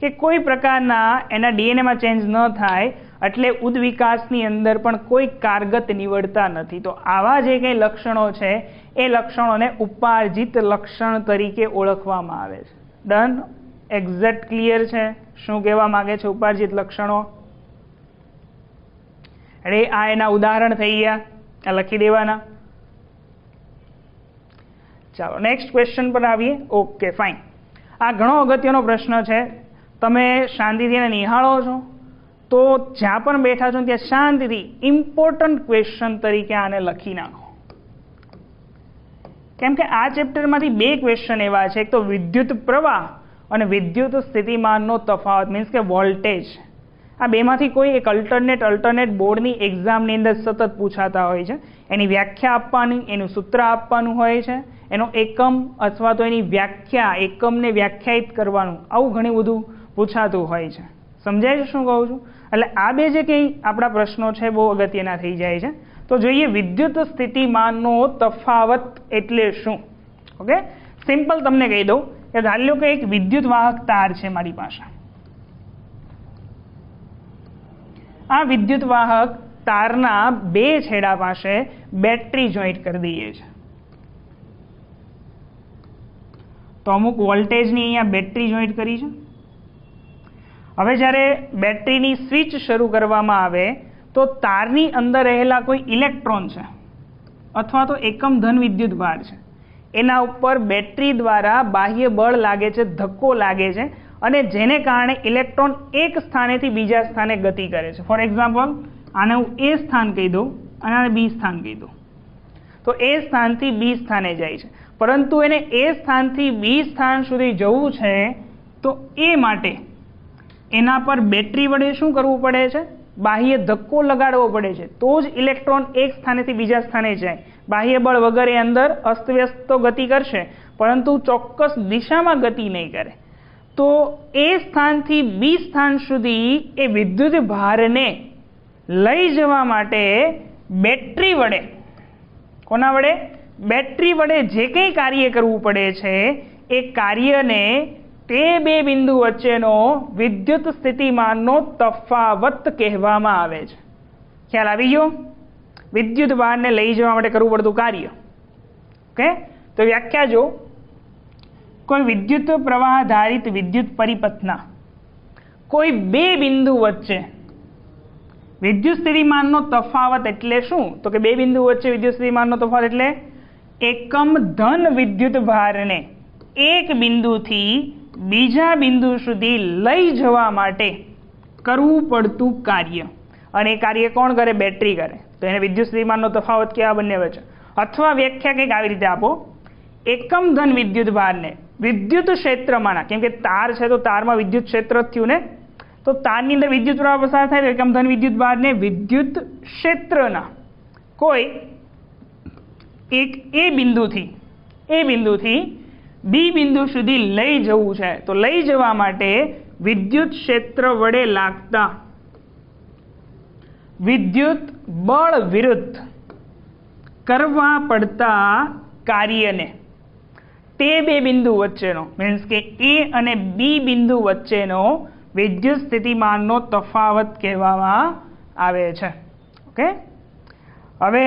કે કોઈ પ્રકારના એના ડીએનએમાં ચેન્જ ન થાય એટલે ઉદ્વિકાસની અંદર પણ કોઈ કારગત નીવડતા નથી. તો આવા જે કંઈ લક્ષણો છે એ લક્ષણોને ઉપાર્જિત લક્ષણ તરીકે ઓળખવામાં આવે છે. ડન? એક્ઝેક્ટ ક્લિયર છે શું કહેવા માંગે છે ઉપાર્જિત લક્ષણો? અરે આ એના ઉદાહરણ થઈ ગયા, આ લખી દેવાના. ચાલો નેક્સ્ટ ક્વેશ્ચન પર આવીએ. Okay fine. આ ઘણો અગત્યનો પ્રશ્ન છે, તમે શાંતિથી એને નિહાળો છો તો જ્યાં પણ બેઠા છો ત્યાં શાંતિથી ઇમ્પોર્ટન્ટ ક્વેશ્ચન તરીકે આને લખી નાખો. કેમ કે આ ચેપ્ટરમાંથી 2 ક્વેશ્ચન એવા છે, એક તો વિદ્યુત પ્રવાહ અને વિદ્યુત સ્થિતિમાનનો તફાવત મીન્સ કે વોલ્ટેજ. આ બેમાંથી કોઈ એક અલ્ટરનેટ બોર્ડની એક્ઝામની અંદર સતત પૂછાતા હોય છે. એની વ્યાખ્યા આપવાની, એનું સૂત્ર આપવાનું હોય છે, એનો એકમ અથવા તો એની વ્યાખ્યા, એકમને વ્યાખ્યાયિત કરવાનું, આવું ઘણું બધું પૂછાતું હોય છે. સમજાય છે શું કહું છું? એટલે આ 2 જે કંઈ આપણા પ્રશ્નો છે બહુ અગત્યના થઈ જાય છે. તો જોઈએ વિદ્યુત સ્થિતિમાનનો તફાવત એટલે શું. ઓકે, સિમ્પલ તમને કહી દઉં કે ધારી લો કે એક વિદ્યુત વાહક તાર છે મારી પાસે. આ વિદ્યુત વાહક તારના 2 છેડા પાસે બેટરી જોઈન્ટ કરી દઈએ છે. તો અમુક વોલ્ટેજની અહીંયા બેટરી જોઈન્ટ કરી છે. હવે જ્યારે બેટરીની સ્વિચ શરૂ કરવામાં આવે તો તારની અંદર રહેલા કોઈ ઇલેક્ટ્રોન છે અથવા તો એકમ ધન વિદ્યુત ભાર છે, એના ઉપર બેટરી દ્વારા બાહ્ય બળ લાગે છે, ધક્કો લાગે છે, અને જેને કારણે ઇલેક્ટ્રોન એક સ્થાનેથી બીજા સ્થાને ગતિ કરે છે. ફોર એક્ઝામ્પલ આને હું એ સ્થાન કહી દઉં અને આને બી સ્થાન કહી દઉં. તો એ સ્થાનથી બી સ્થાને જાય છે, પરંતુ એને એ સ્થાનથી બી સ્થાન સુધી જવું છે તો એ માટે એના પર બેટરી વડે શું કરવું પડે છે? બાહ્ય ધક્કો લગાડવો પડે છે, તો જ ઇલેક્ટ્રોન એક સ્થાનેથી બીજા સ્થાને જાય. બાહ્ય બળ વગર એ અંદર અસ્તવ્યસ્ત તો ગતિ કરશે પરંતુ ચોક્કસ દિશામાં ગતિ નહીં કરે. તો એ સ્થાનથી બી સ્થાન સુધી એ વિદ્યુત ભારને લઈ જવા માટે બેટરી વડે, કોના વડે? બેટરી વડે જે કંઈ કાર્ય કરવું પડે છે એ કાર્યને તે 2 બિંદુ વચ્ચેનો વિદ્યુત સ્થિતિમાનનો તફાવત કહેવામાં આવે છે. ખ્યાલ આવી ગયો? વિદ્યુત ભારને લઈ જવા માટે કરવું પડતું કાર્ય. ઓકે, તો વ્યાખ્યા જો, કોઈ વિદ્યુત પ્રવાહ આધારિત વિદ્યુત પરિપથના કોઈ 2 બિંદુ વચ્ચે વિદ્યુત સ્થિતિમાનનો તફાવત એટલે શું? તો કે 2 બિંદુ વચ્ચે વિદ્યુત સ્થિતિમાનનો તફાવત એટલે એકમ ધન વિદ્યુત ભારને એક બિંદુથી બીજા બિંદુ સુધી લઈ જવા માટે કરવું પડતું કાર્ય. અને એ કાર્ય કોણ કરે? બેટરી કરે. તો એને વિદ્યુત સ્થિતિમાનનો તફાવત કહેવાય બંને વચ્ચે. અથવા વ્યાખ્યા કંઈક આવી રીતે આપો, એકમ ધન વિદ્યુત ભારને વિદ્યુત ક્ષેત્રમાંના, કેમ કે તાર છે તો તારમાં વિદ્યુત ક્ષેત્ર જ થયું ને, તો તારની અંદર વિદ્યુત પ્રવાહ પસાર થાય તો એકમ ધન વિદ્યુત ભારને વિદ્યુત ક્ષેત્રના કોઈ એક એ બિંદુથી બી બિંદુ સુધી લઈ જવું છે, તો લઈ જવા માટે વિદ્યુત ક્ષેત્ર વડે લાગતા વિદ્યુત બળ વિરુદ્ધ કરવા પડતા કાર્યને તે બે બિંદુ વચ્ચેનો, મીન્સ કે એ અને બી બિંદુ વચ્ચેનો વિદ્યુત સ્થિતિમાનનો તફાવત કહેવામાં આવે છે. ઓકે, હવે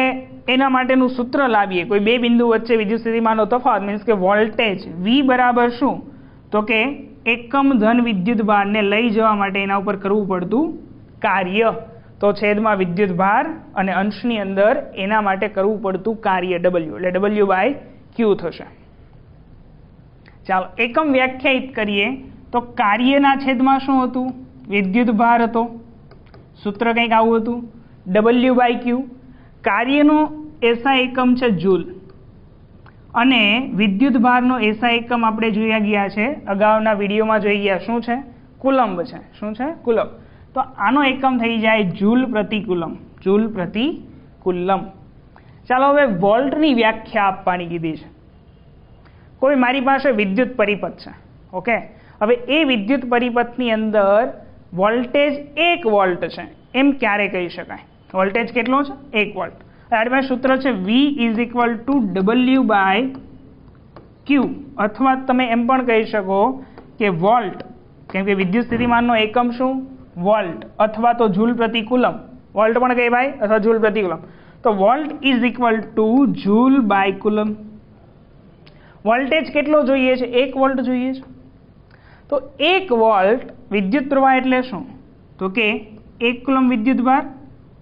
એના માટેનું સૂત્ર લાવીએ. કોઈ બે બિંદુ વચ્ચે વિદ્યુત સ્થિતિમાનનો તફાવત મીન્સ કે વોલ્ટેજ V બરાબર શું, તો કે એકમ ધન વિદ્યુત ભારને લઈ જવા માટે એના ઉપર કરવું પડતું કાર્ય, તો છેદમાં વિદ્યુત ભાર અને અંશની અંદર એના માટે કરવું પડતું કાર્ય W, એટલે W/Q થશે. ચાલો એકમ વ્યાખ્યાયિત કરીએ તો કાર્યના છેદમાં શું હતું, વિદ્યુત ભાર હતો, સૂત્ર કંઈક આવું હતું, W/Q. કાર્યનો એસઆઈ એકમ છે જૂલ અને વિદ્યુત ભારનો એસઆઈ એકમ આપણે જોઈ ગયા છે, અગાઉના વિડીયોમાં જોઈ ગયા, શું છે, કુલંબ છે. શું છે, કુલંબ. તો આનો એકમ થઈ જાય જૂલ પ્રતિ કુલમ, જૂલ પ્રતિ કુલમ. ચાલો હવે વોલ્ટની વ્યાખ્યા આપવાની કીધી છે. કોઈ મારી પાસે વિદ્યુત પરિપથ છે, ઓકે, હવે એ વિદ્યુત પરિપથની અંદર વોલ્ટેજ 1 વોલ્ટ છે એમ ક્યારે કહી શકાય? વોલ્ટેજ કેટલો છે? 1 વોલ્ટ. આપણી પાસે સૂત્ર છે V = W/Q, અથવા તમે એમ પણ કહી શકો કે વોલ્ટ, કેમ કે વિદ્યુત સ્થિતિમાનનો એકમ શું, વોલ્ટ, અથવા તો જૂલ પ્રતિ કુલમ, વોલ્ટ પણ કહેવાય અથવા જૂલ પ્રતિ કુલમ. તો વોલ્ટ = જૂલ/કુલમ. વોલ્ટેજ કેટલો જોઈએ છે? 1 વોલ્ટ જોઈએ છે. તો 1 વોલ્ટ વિદ્યુત પ્રવાહ એટલે શું, તો કે 1 કુલમ વિદ્યુત ભાર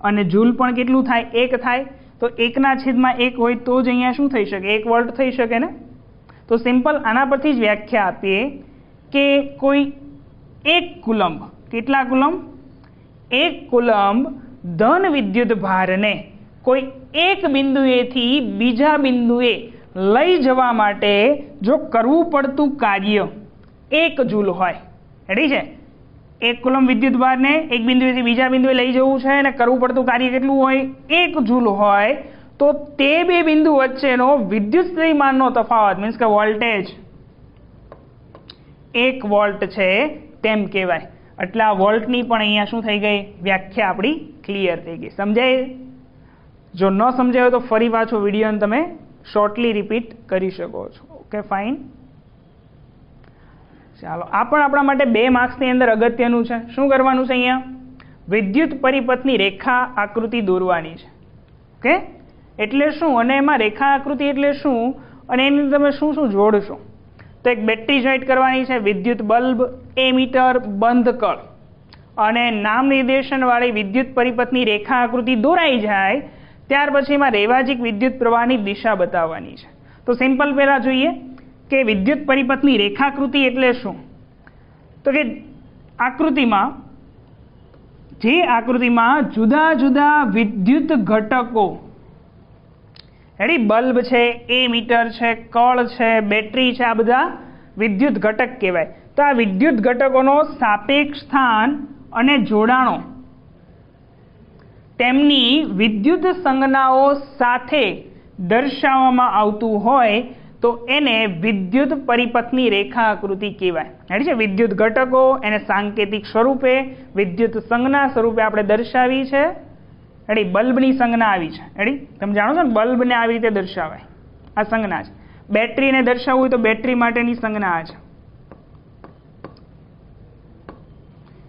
અને જૂલ પણ કેટલું થાય, 1 થાય, તો 1/1 હોય તો જ અહીંયા શું થઈ શકે, 1 વોલ્ટ થઈ શકે ને. તો સિમ્પલ આના પરથી જ વ્યાખ્યા આપીએ કે કોઈ 1 કુલંબ, કેટલા કુલંબ, 1 કુલંબ ધન વિદ્યુત ભારને કોઈ એક બિંદુએથી બીજા બિંદુએ લઈ જવા માટે જો કરવું પડતું કાર્ય 1 જૂલ હોય, રેડી છે, 1 કુલમ વિદ્યુત ભારને એક બિંદુએથી બીજા બિંદુએ લઈ જવું છે અને કરવું પડતું કાર્ય કેટલું હોય, 1 જૂલ હોય, તો તે બે બિંદુ વચ્ચેનો વિદ્યુત સ્થિતિમાનનો તફાવત મીન્સ કે વોલ્ટેજ 1 વોલ્ટ છે તેમ કહેવાય. એટલે આ વોલ્ટની પણ અહીંયા શું થઈ ગઈ, વ્યાખ્યા આપણી ક્લિયર થઈ ગઈ. સમજાય? જો ન સમજાય હોય તો ફરી પાછો વિડીયોને તમે શોર્ટલી રિપીટ કરી શકો છો. Okay, fine. ચાલો, આ પણ આપણા માટે 2 માર્ક્સની અંદર અગત્યનું છે. શું કરવાનું છે? અહીંયા વિદ્યુત પરિપથની રેખા આકૃતિ દોરવાની છે. ઓકે, એટલે શું, અને એમાં રેખા આકૃતિ એટલે શું, અને એની તમે શું શું જોડશો? તો એક બેટરી જોઈન્ટ કરવાની છે, વિદ્યુત બલ્બ, એમીટર, બંધ કળ, અને નામ નિર્દેશનવાળી વિદ્યુત પરિપથની રેખા આકૃતિ દોરાઈ જાય ત્યાર પછી એમાં રેવાજીક વિદ્યુત પ્રવાહની દિશા બતાવવાની છે. તો સિમ્પલ પહેલાં જોઈએ કે વિદ્યુત પરિપથની રેખાકૃતિ એટલે શું, તો કે આકૃતિમાં જુદા જુદા વિદ્યુત ઘટકો, બલ્બ છે, એમીટર છે, કળ છે, બેટરી છે, આ બધા વિદ્યુત ઘટક કહેવાય. તો આ વિદ્યુત ઘટકોનો સાપેક્ષ સ્થાન અને જોડાણો તેમની વિદ્યુત સંજ્ઞાઓ સાથે દર્શાવવામાં આવતું હોય તો એને વિદ્યુત પરિપથની રેખા આકૃતિ કહેવાય. છે વિદ્યુત ઘટકો એને સાંકેતિક સ્વરૂપે વિદ્યુત સંજ્ઞા સ્વરૂપે આપણે દર્શાવી છે. બલ્બની સંજ્ઞા આવી છે, તમે જાણો છો ને, બલ્બને આવી રીતે દર્શાવાય, આ સંજ્ઞા છે. બેટરીને દર્શાવવું હોય તો બેટરી માટેની સંજ્ઞા આ છે,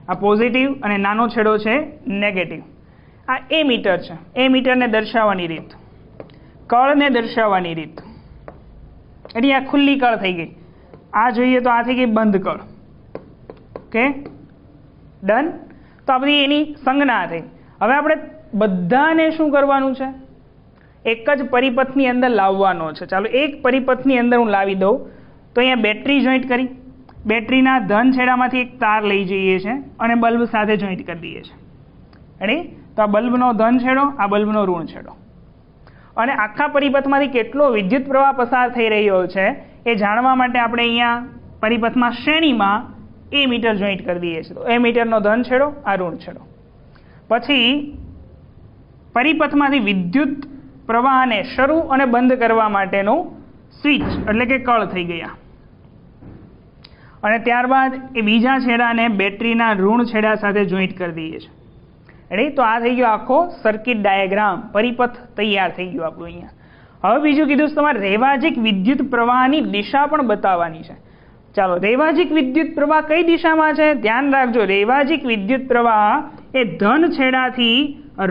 આ પોઝિટિવ અને નાનો છેડો છે નેગેટિવ. આ એમીટર છે, એમીટરને દર્શાવવાની રીત, કળને દર્શાવવાની રીત, આ ખુલ્લી કળ થઈ ગઈ. આ જોઈએ તો આ થઈ ગઈ બંધ કળ. Okay, done. તો આ બધી એની સંજ્ઞા થઈ. હવે આપણે બધાને શું કરવાનું છે, એક જ પરિપથની અંદર લાવવાનો છે. ચાલો એક પરિપથની અંદર હું લાવી દઉં. તો અહીંયા બેટરી જોઈન્ટ કરી, બેટરીના ધન છેડામાંથી એક તાર લઈ જઈએ છીએ અને બલ્બ સાથે જોઈન્ટ કરી દઈએ છીએ. તો આ બલ્બનો ધન છેડો, આ બલ્બનો ઋણ છેડો, અને આખા પરિપથમાંથી કેટલો વિદ્યુત પ્રવાહ પસાર થઈ રહ્યો છે એ જાણવા માટે આપણે અહીંયા પરિપથમાં શ્રેણીમાં એ મીટર જોઈન્ટ કરી દઈએ છીએ. તો એ મીટરનો ધન છેડો, આ ઋણ છેડો. પછી પરિપથમાંથી વિદ્યુત પ્રવાહને શરૂ અને બંધ કરવા માટેનું સ્વિચ એટલે કે કળ થઈ ગયા. અને ત્યારબાદ એ બીજા છેડાને બેટરીના ઋણ છેડા સાથે જોઈન્ટ કરી દઈએ છીએ. રેડી? તો આ થઈ ગયો આખો સર્કિટ ડાયાગ્રામ, પરિપથ તૈયાર થઈ ગયો આપણું અહીંયા. હવે બીજું કીધું છે તમારે રેવાજિક વિદ્યુત પ્રવાહની દિશા પણ બતાવવાની છે. ચાલો, રેવાજિક વિદ્યુત પ્રવાહ કઈ દિશામાં છે? ધ્યાન રાખજો, રેવાજિક વિદ્યુત પ્રવાહ એ ધન છેડાથી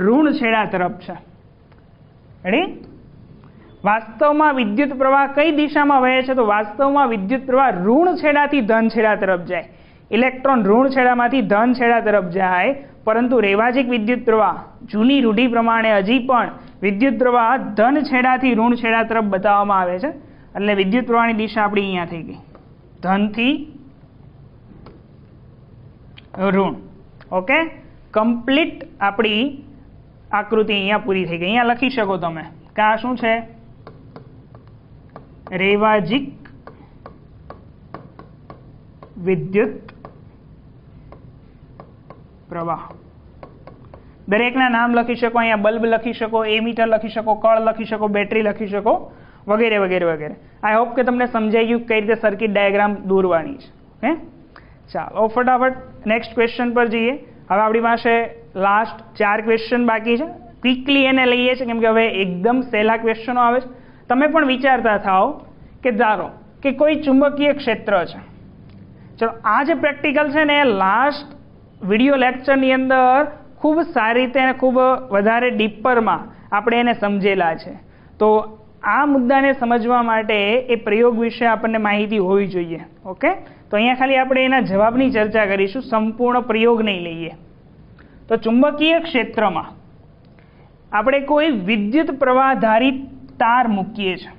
ઋણ છેડા તરફ છે. રેડી? વાસ્તવમાં વિદ્યુત પ્રવાહ કઈ દિશામાં વહે છે? તો વાસ્તવમાં વિદ્યુત પ્રવાહ ઋણ છેડાથી ધન છેડા તરફ જાય. ઇલેક્ટ્રોન ઋણ છેડામાંથી ધન છેડા તરફ જાય. પરંતુ રેવાજિક વિદ્યુત પ્રવાહ જૂની રૂઢિ પ્રમાણે હજી પણ વિદ્યુત પ્રવાહ ધન છેડાથી ઋણ છેડા તરફ બતાવવામાં આવે છે. એટલે વિદ્યુત પ્રવાહની દિશા આપણી અહીંયા થઈ ગઈ, ધનથી ઋણ. ઓકે, કમ્પ્લીટ આપણી આકૃતિ અહીંયા પૂરી થઈ ગઈ. અહીંયા લખી શકો તમે કે આ શું છે? રેવાજિક વિદ્યુત પ્રવાહ. દરેકના નામ લખી શકો, અહીંયા બલ્બ લખી શકો, એમીટર લખી શકો, કળ લખી શકો, બેટરી લખી શકો, વગેરે વગેરે વગેરે. આઈ હોપ કે તમને સમજાઈ ગયું કઈ રીતે સર્કિટ ડાયાગ્રામ દોરવાની છે. હે, ચાલો ફટાફટ નેક્સ્ટ ક્વેશ્ચન પર જઈએ. હવે આપણી પાસે લાસ્ટ 4 ક્વેશ્ચન બાકી છે. ક્વિકલી એને લઈએ છીએ કેમ કે હવે એકદમ સહેલા ક્વેશ્ચનો આવે છે. તમે પણ વિચારતા થાઓ કે ધારો કે કોઈ ચુંબકીય ક્ષેત્ર છે. ચલો, આ જે પ્રેક્ટિકલ છે ને લાસ્ટ વિડીયો લેક્ચરની અંદર ખૂબ સારી રીતે અને ખૂબ વધારે ડીપરમાં આપણે એને સમજેલા છે. તો આ મુદ્દાને સમજવા માટે એ પ્રયોગ વિશે આપણને માહિતી હોવી જોઈએ. ઓકે, તો અહીંયા ખાલી આપણે એના જવાબની ચર્ચા કરીશું, સંપૂર્ણ પ્રયોગ નહીં લઈએ. તો ચુંબકીય ક્ષેત્રમાં આપણે કોઈ વિદ્યુત પ્રવાહધારિત તાર મૂકીએ છીએ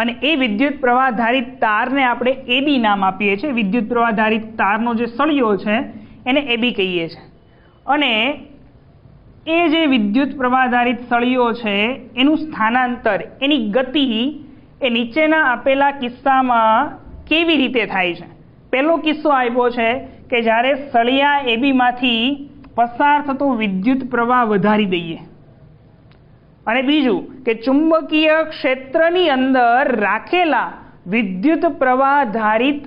અને એ વિદ્યુત પ્રવાહધારિત તારને આપણે એબી નામ આપીએ છીએ. વિદ્યુત પ્રવાહધારિત તારનો જે સળિયો છે એને એબી કહીએ છીએ. અને એ જે વિદ્યુત પ્રવાહધારિત સળિયો છે એનું સ્થાનાંતર, એની ગતિ એ નીચેના આપેલા કિસ્સામાં કેવી રીતે થાય છે? પહેલો કિસ્સો આપ્યો છે કે જ્યારે સળિયા એબીમાંથી પસાર થતો વિદ્યુત પ્રવાહ વધારી દઈએ. અને બીજું કે ચુંબકીય ક્ષેત્રની અંદર રાખેલા વિદ્યુત પ્રવાહધારિત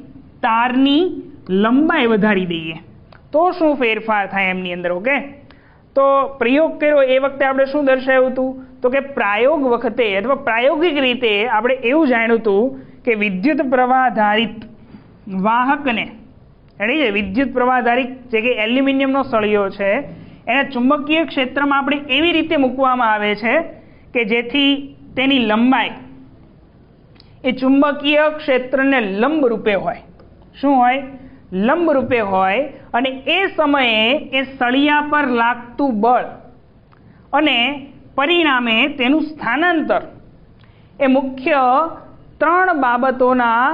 તારની લંબાઈ વધારી દઈએ તો શું ફેરફાર થાય એમની અંદર? ઓકે, તો પ્રયોગ કર્યો એ વખતે આપણે શું દર્શાવ્યું હતું? તો કે પ્રાયોગ વખતે અથવા પ્રાયોગિક રીતે આપણે એવું જાણ્યું હતું કે વિદ્યુત પ્રવાહધારિત વાહકને, એટલે વિદ્યુત પ્રવાહધારિત જે કે એલ્યુમિનિયમનો સળિયો છે એને ચુંબકીય ક્ષેત્રમાં આપણે એવી રીતે મૂકવામાં આવે છે કે જેથી તેની લંબાઈ એ ચુંબકીય ક્ષેત્રને લંબ રૂપે હોય. શું હોય? લંબ રૂપે હોય. અને એ સમયે એ સળિયા પર લાગતું બળ અને પરિણામે તેનું સ્થાનાંતર એ મુખ્ય 3 બાબતોના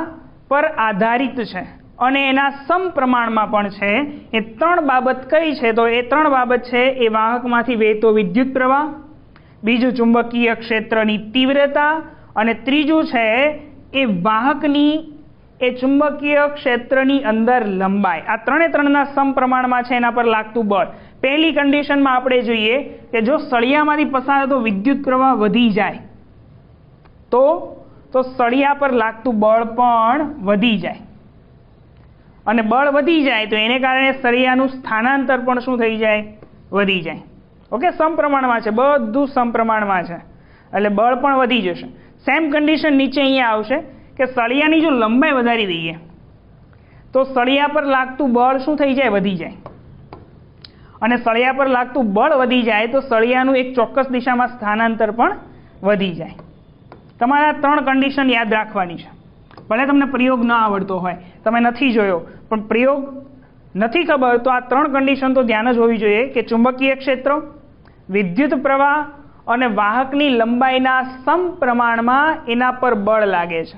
પર આધારિત છે અને એના સમપ્રમાણમાં પણ છે. એ 3 બાબત કઈ છે? તો એ 3 બાબત છે એ વાહકમાંથી વહેતો વિદ્યુત પ્રવાહ, બીજું ચુંબકીય ક્ષેત્રની તીવ્રતા અને ત્રીજું છે એ વાહકની એ ચુંબકીય ક્ષેત્રની અંદર લંબાઈ. આ 3ના સમપ્રમાણમાં છે એના પર લાગતું બળ. પહેલી કન્ડિશનમાં આપણે જોઈએ કે જો સળિયામાંથી પસાર થતો વિદ્યુત પ્રવાહ વધી જાય તો સળિયા પર લાગતું બળ પણ વધી જાય. અને બળ વધી જાય તો એને કારણે સળિયાનું સ્થાનાંતર પણ શું થઈ જાય? વધી જાય. ઓકે, સમપ્રમાણમાં છે, બધું સમપ્રમાણમાં છે એટલે બળ પણ વધી જશે. સેમ કન્ડિશન નીચે અહીંયા આવશે કે સળિયાની જો લંબાઈ વધારી દઈએ તો સળિયા પર લાગતું બળ શું થઈ જાય? વધી જાય. અને સળિયા પર લાગતું બળ વધી જાય તો સળિયાનું એક ચોક્કસ દિશામાં સ્થાનાંતર પણ વધી જાય. તમારે આ 3 કન્ડિશન યાદ રાખવાની છે. ભલે તમને પ્રયોગ ન આવડતો હોય, તમે નથી જોયો, પણ પ્રયોગ નથી ખબર તો આ 3 કન્ડિશન તો ધ્યાન જ હોવી જોઈએ કે ચુંબકીય ક્ષેત્ર, વિદ્યુત પ્રવાહ અને વાહકની લંબાઈના સમપ્રમાણમાં એના પર બળ લાગે છે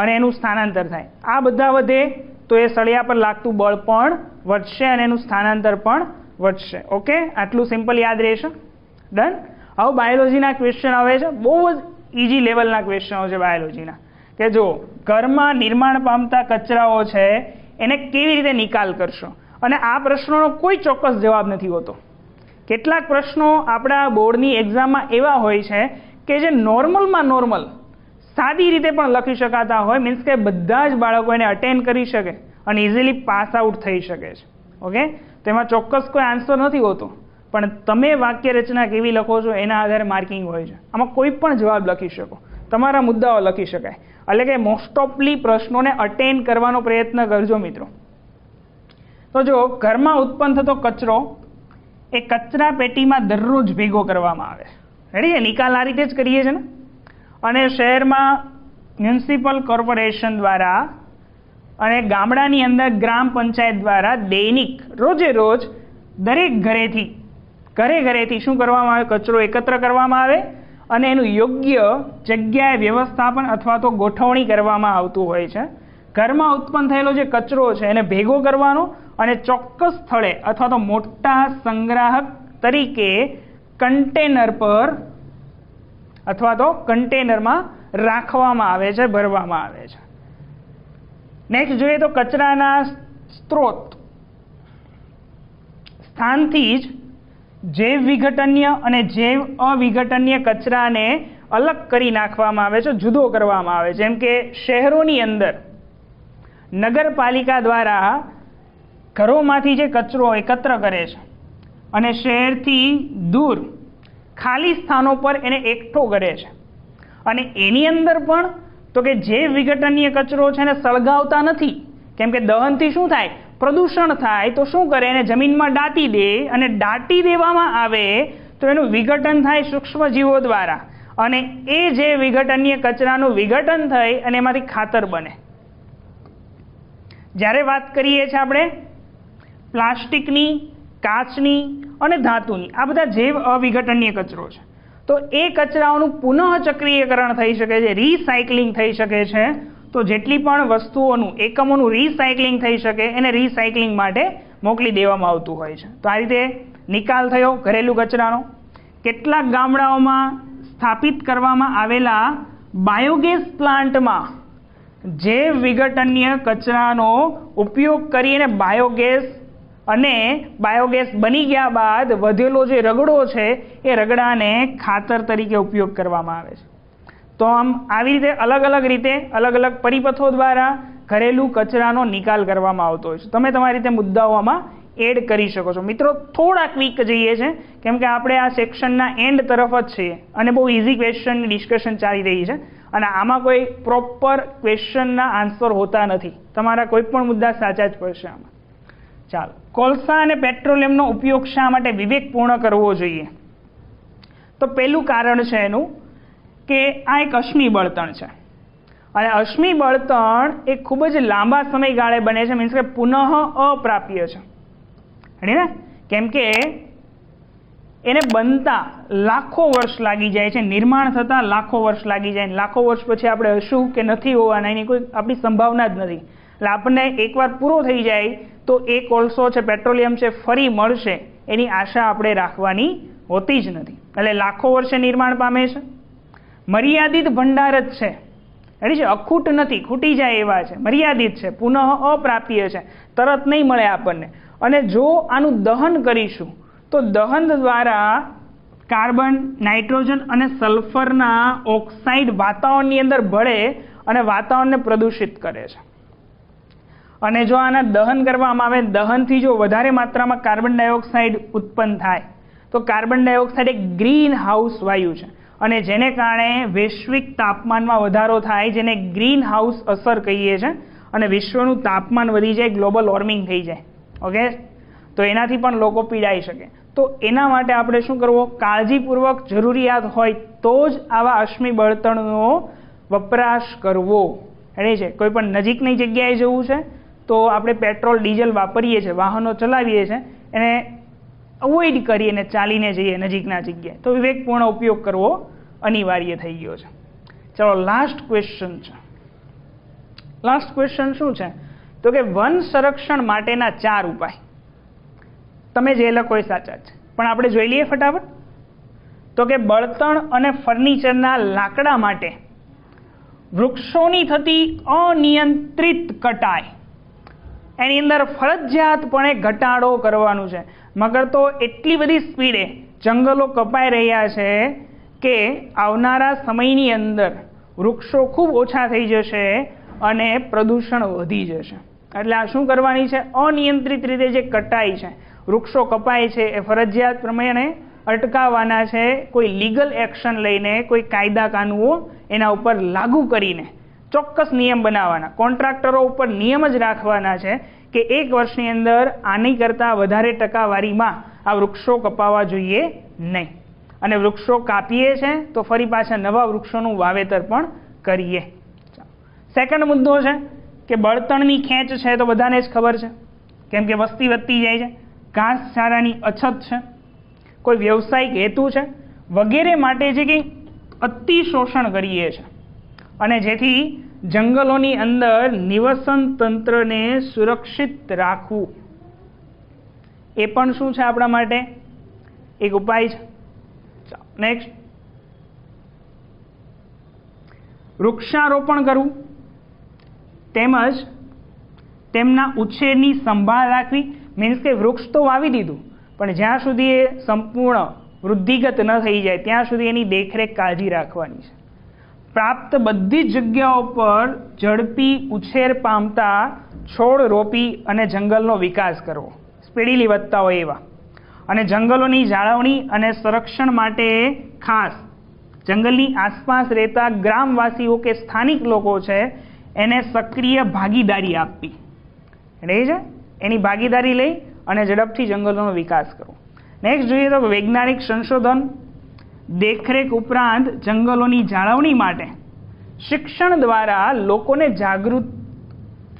અને એનું સ્થાનાંતર થાય. આ બધા વધે તો એ સળિયા પર લાગતું બળ પણ વધશે અને એનું સ્થાનાંતર પણ વધશે. ઓકે, આટલું સિમ્પલ યાદ રહેશે. ડન. હવે બાયોલોજીના ક્વેશ્ચન આવે છે, બહુ જ ઇઝી લેવલના ક્વેશ્ચનો છે બાયોલોજીના, કે જો ઘરમાં નિર્માણ પામતા કચરાઓ છે એને કેવી રીતે નિકાલ કરશો, અને આ પ્રશ્નોનો કોઈ ચોક્કસ જવાબ નથી હોતો. કેટલાક પ્રશ્નો આપણા બોર્ડની એક્ઝામમાં એવા હોય છે કે જે નોર્મલમાં નોર્મલ સાદી રીતે પણ લખી શકાતા હોય, મીન્સ કે બધા જ બાળકો એને અટેન્ડ કરી શકે અને ઇઝીલી પાસ આઉટ થઈ શકે છે. ઓકે, તેમાં ચોક્કસ કોઈ આન્સર નથી હોતો, પણ તમે વાક્ય રચના કેવી લખો છો એના આધારે માર્કિંગ હોય છે. આમાં કોઈ પણ જવાબ લખી શકો, તમારા મુદ્દાઓ લખી શકાય. એટલે કે મોસ્ટ ઓફલી પ્રશ્નોને અટેન્ડ કરવાનો પ્રયત્ન કરજો મિત્રો. તો જો ઘરમાં ઉત્પન્ન થતો કચરો એ કચરા પેટીમાં દરરોજ ભેગો કરવામાં આવે. રેડી છે? નિકાલ આ રીતે જ કરીએ છીએ ને. અને શહેરમાં મ્યુનિસિપલ કોર્પોરેશન દ્વારા અને ગામડાની અંદર ગ્રામ પંચાયત દ્વારા દૈનિક રોજે રોજ દરેક ઘરેથી શું કરવામાં આવે? કચરો એકત્ર કરવામાં આવે અને એનું યોગ્ય જગ્યાએ વ્યવસ્થાપન અથવા તો ગોઠવણી કરવામાં આવતું હોય છે. ઘરમાં ઉત્પન્ન થયેલો જે કચરો છે એને ભેગો કરવાનો અને ચોક્કસ સ્થળે અથવા તો મોટા સંગ્રાહક તરીકે કન્ટેનર પર અથવા તો કન્ટેનરમાં રાખવામાં આવે છે, ભરવામાં આવે છે. નેક્સ્ટ જોઈએ તો કચરાના સ્ત્રોત સ્થાનથી જ જૈવ વિઘટનીય અને જૈવ અવિઘટનીય કચરાને અલગ કરી નાખવામાં આવે છે, જુદો કરવામાં આવે છે. જેમ કે શહેરોની અંદર નગરપાલિકા દ્વારા ઘરોમાંથી જે કચરો એકત્ર કરે છે અને શહેરથી દૂર ખાલી સ્થાનો પર એને એકઠો કરે છે, અને એની અંદર પણ તો કે જૈવ વિઘટનીય કચરો છે એને સળગાવતા નથી, કેમ કે દહનથી શું થાય? પ્રદૂષણ થાય. તો શું કરે? એને જમીનમાં દાટી દે, અને દાટી દેવામાં આવે તો એનું વિઘટન થાય સૂક્ષ્મજીવો દ્વારા, અને એ જે વિઘટનીય કચરાનું વિઘટન થઈ અને એમાંથી ખાતર બને. જ્યારે વાત કરીએ છીએ આપણે પ્લાસ્ટિકની, કાચની અને ધાતુની, આ બધા જૈવ અવિઘટનીય કચરો છે. તો એ કચરાઓનું પુનઃચક્રીયકરણ થઈ શકે છે, રિસાયકલિંગ થઈ શકે છે. તો જેટલી પણ વસ્તુઓનું એકમોનું રિસાયકલિંગ થઈ શકે એને રિસાયકલિંગ માટે મોકલી દેવામાં આવતું હોય છે. તો આ રીતે નિકાલ થયો ઘરેલું કચરાનો. કેટલાક ગામડાઓમાં સ્થાપિત કરવામાં આવેલા બાયોગેસ પ્લાન્ટમાં જૈવ વિઘટનીય કચરાનો ઉપયોગ કરીને બાયોગેસ બની ગયા બાદ વધેલો જે રગડો છે એ રગડાને ખાતર તરીકે ઉપયોગ કરવામાં આવે છે. તો આમ આવી રીતે અલગ અલગ પરિપથો દ્વારા ઘરેલું કચરાનો નિકાલ કરવામાં આવતો હોય છે. તમે તમારી રીતે મુદ્દાઓ આમાં એડ કરી શકો છો. મિત્રો થોડા ક્વિક જઈએ છે, કેમ કે આપણે આ સેક્શનના એન્ડ તરફ જ છીએ અને બહુ ઇઝી ક્વેશ્ચનની ડિસ્કશન ચાલી રહી છે, અને આમાં કોઈ પ્રોપર ક્વેશ્ચનના આન્સર હોતા નથી. તમારા કોઈ પણ મુદ્દા સાચા જ પડશે આમાં. ચાલો, કોલસા અને પેટ્રોલિયમનો ઉપયોગ શા માટે વિવેકપૂર્ણ કરવો જોઈએ? તો પહેલું કારણ છે એનું કે આ એક અશ્મિ બળતણ છે, અને અશ્મિ બળતણ એ ખૂબ જ લાંબા સમયગાળે બને છે, મીન્સ કે પુનઃ અપ્રાપ્ય છે. ને કેમ કે એને બનતા લાખો વર્ષ લાગી જાય છે, નિર્માણ થતા લાખો વર્ષ લાગી જાય, લાખો વર્ષ પછી આપણે હશું કે નથી હોવાના એની કોઈ આપણી સંભાવના જ નથી. એટલે આપણને એકવાર પૂરો થઈ જાય તો એ કોલસો છે, પેટ્રોલિયમ છે, ફરી મળશે એની આશા આપણે રાખવાની હોતી જ નથી. એટલે લાખો વર્ષે નિર્માણ પામે છે, મર્યાદિત ભંડાર જ છે, છે, અખૂટ નથી, ખૂટી જાય એવા છે, મર્યાદિત છે, પુનઃ અપ્રાપ્ય છે, તરત નહીં મળે આપણને. અને જો આનું દહન કરીશું તો દહન દ્વારા કાર્બન, નાઇટ્રોજન અને સલ્ફરના ઓક્સાઇડ વાતાવરણની અંદર ભળે અને વાતાવરણને પ્રદૂષિત કરે છે. અને જો આના દહન કરવામાં આવે, દહનથી જો વધારે માત્રામાં કાર્બન ડાયોક્સાઇડ ઉત્પન્ન થાય તો કાર્બન ડાયોક્સાઇડ એક ગ્રીન હાઉસ વાયુ છે, અને જેને કારણે વૈશ્વિક તાપમાનમાં વધારો થાય, જેને ગ્રીન હાઉસ અસર કહીએ છીએ, અને વિશ્વનું તાપમાન વધી જાય, ગ્લોબલ વોર્મિંગ થઈ જાય. ઓકે, તો એનાથી પણ લોકો પીડાઈ શકે. તો એના માટે આપણે શું કરવું? કાળજીપૂર્વક જરૂરિયાત હોય તો જ આવા અશ્મિ બળતણનો વપરાશ કરવો. એટલે છે કોઈ પણ નજીકની જગ્યાએ જવું છે તો આપણે પેટ્રોલ ડીઝલ વાપરીએ છીએ, વાહનો ચલાવીએ છીએ, એને અવોઇડ કરીને ચાલીને જઈએ નજીકના જગ્યાએ, તો વિવેકપૂર્ણ ઉપયોગ કરવો અનિવાર્ય થઈ ગયો છે. ચલો, લાસ્ટ ક્વેશ્ચન છે. લાસ્ટ ક્વેશ્ચન શું છે? તો કે વન સંરક્ષણ માટેના 4 ઉપાય. તમે જે લખો એ સાચા છે, પણ આપણે જોઈ લઈએ ફટાફટ. તો કે બળતણ અને ફર્નિચરના લાકડા માટે વૃક્ષોની થતી અનિયંત્રિત કટાઈ, એની અંદર ફરજિયાતપણે ઘટાડો કરવાનું છે. મગર તો એટલી બધી સ્પીડે જંગલો કપાઈ રહ્યા છે કે આવનારા સમયની અંદર વૃક્ષો ખૂબ ઓછા થઈ જશે અને પ્રદૂષણ વધી જશે. એટલે આ શું કરવાની છે? અનિયંત્રિત રીતે જે કટાઈ છે, વૃક્ષો કપાય છે, એ ફરજિયાત પ્રમાણે અટકાવવાના છે. કોઈ લીગલ એક્શન લઈને, કોઈ કાયદા કાનૂનો એના ઉપર લાગુ કરીને ચોક્કસ નિયમ બનાવવાના. કોન્ટ્રાક્ટરો ઉપર નિયમ જ રાખવાના છે કે 1 વર્ષની અંદર આની કરતાં વધારે ટકાવારીમાં આ વૃક્ષો કપાવવા જોઈએ નહીં. અને વૃક્ષો કાપીએ છે તો ફરી પાછા નવા વૃક્ષોનું વાવેતર પણ કરીએ. સેકન્ડ મુદ્દો છે કે બળતણની ખેંચ છે તો બધાને જ ખબર છે, કેમ કે વસ્તી વધતી જાય છે, ઘાસચારાની અછત છે, કોઈ વ્યવસાયિક હેતુ છે, વગેરે માટે જે કંઈ અતિશોષણ કરીએ છીએ અને જેથી જંગલોની અંદર નિવસન તંત્રને સુરક્ષિત રાખવું, એ પણ શું છે આપણા માટે એક ઉપાય છે. નેક્સ્ટ, વૃક્ષારોપણ કરવું તેમજ તેમના ઉછેરની સંભાળ રાખવી. મીન્સ કે વૃક્ષ તો વાવી દીધું, પણ જ્યાં સુધી એ સંપૂર્ણ વૃદ્ધિગત ન થઈ જાય ત્યાં સુધી એની દેખરેખ કાળજી રાખવાની છે. પ્રાપ્ત બધી જ જગ્યાઓ પર ઝડપી ઉછેર પામતા છોડ રોપી અને જંગલનો વિકાસ કરવો, સ્પીડીલી વધતા હોય એવા. અને જંગલોની જાળવણી અને સંરક્ષણ માટે ખાસ જંગલની આસપાસ રહેતા ગ્રામવાસીઓ કે સ્થાનિક લોકો છે એને સક્રિય ભાગીદારી આપવી. એટલે એ છે એની ભાગીદારી લઈ અને ઝડપથી જંગલોનો વિકાસ કરવો. નેક્સ્ટ જોઈએ તો વૈજ્ઞાનિક સંશોધન, દેખરેખ ઉપરાંત જંગલોની જાળવણી માટે શિક્ષણ દ્વારા લોકોને જાગૃત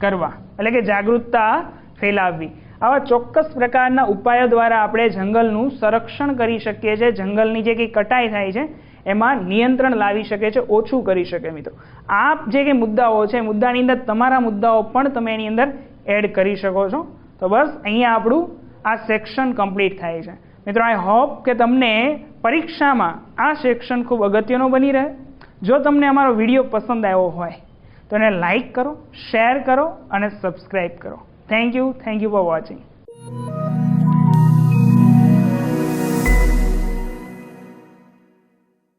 કરવા, એટલે કે જાગૃતતા ફેલાવવી. આવા ચોક્કસ પ્રકારના ઉપાયો દ્વારા આપણે જંગલનું સંરક્ષણ કરી શકીએ છીએ. જંગલની જે કંઈ કટાઈ થાય છે એમાં નિયંત્રણ લાવી શકે છે, ઓછું કરી શકે. મિત્રો, આ જે કંઈ મુદ્દાઓ છે, મુદ્દાની અંદર તમારા મુદ્દાઓ પણ તમે એની અંદર એડ કરી શકો છો. તો બસ અહીંયા આપણું આ સેક્શન કમ્પ્લીટ થાય છે. મિત્રો, આઈ હોપ કે તમને પરીક્ષામાં આ સેક્શન ખૂબ અગત્યનો બની રહે. જો તમને અમારો વિડીયો પસંદ આવ્યો હોય તો એને લાઈક કરો, શેર કરો અને સબસ્ક્રાઈબ કરો. Thank you for watching.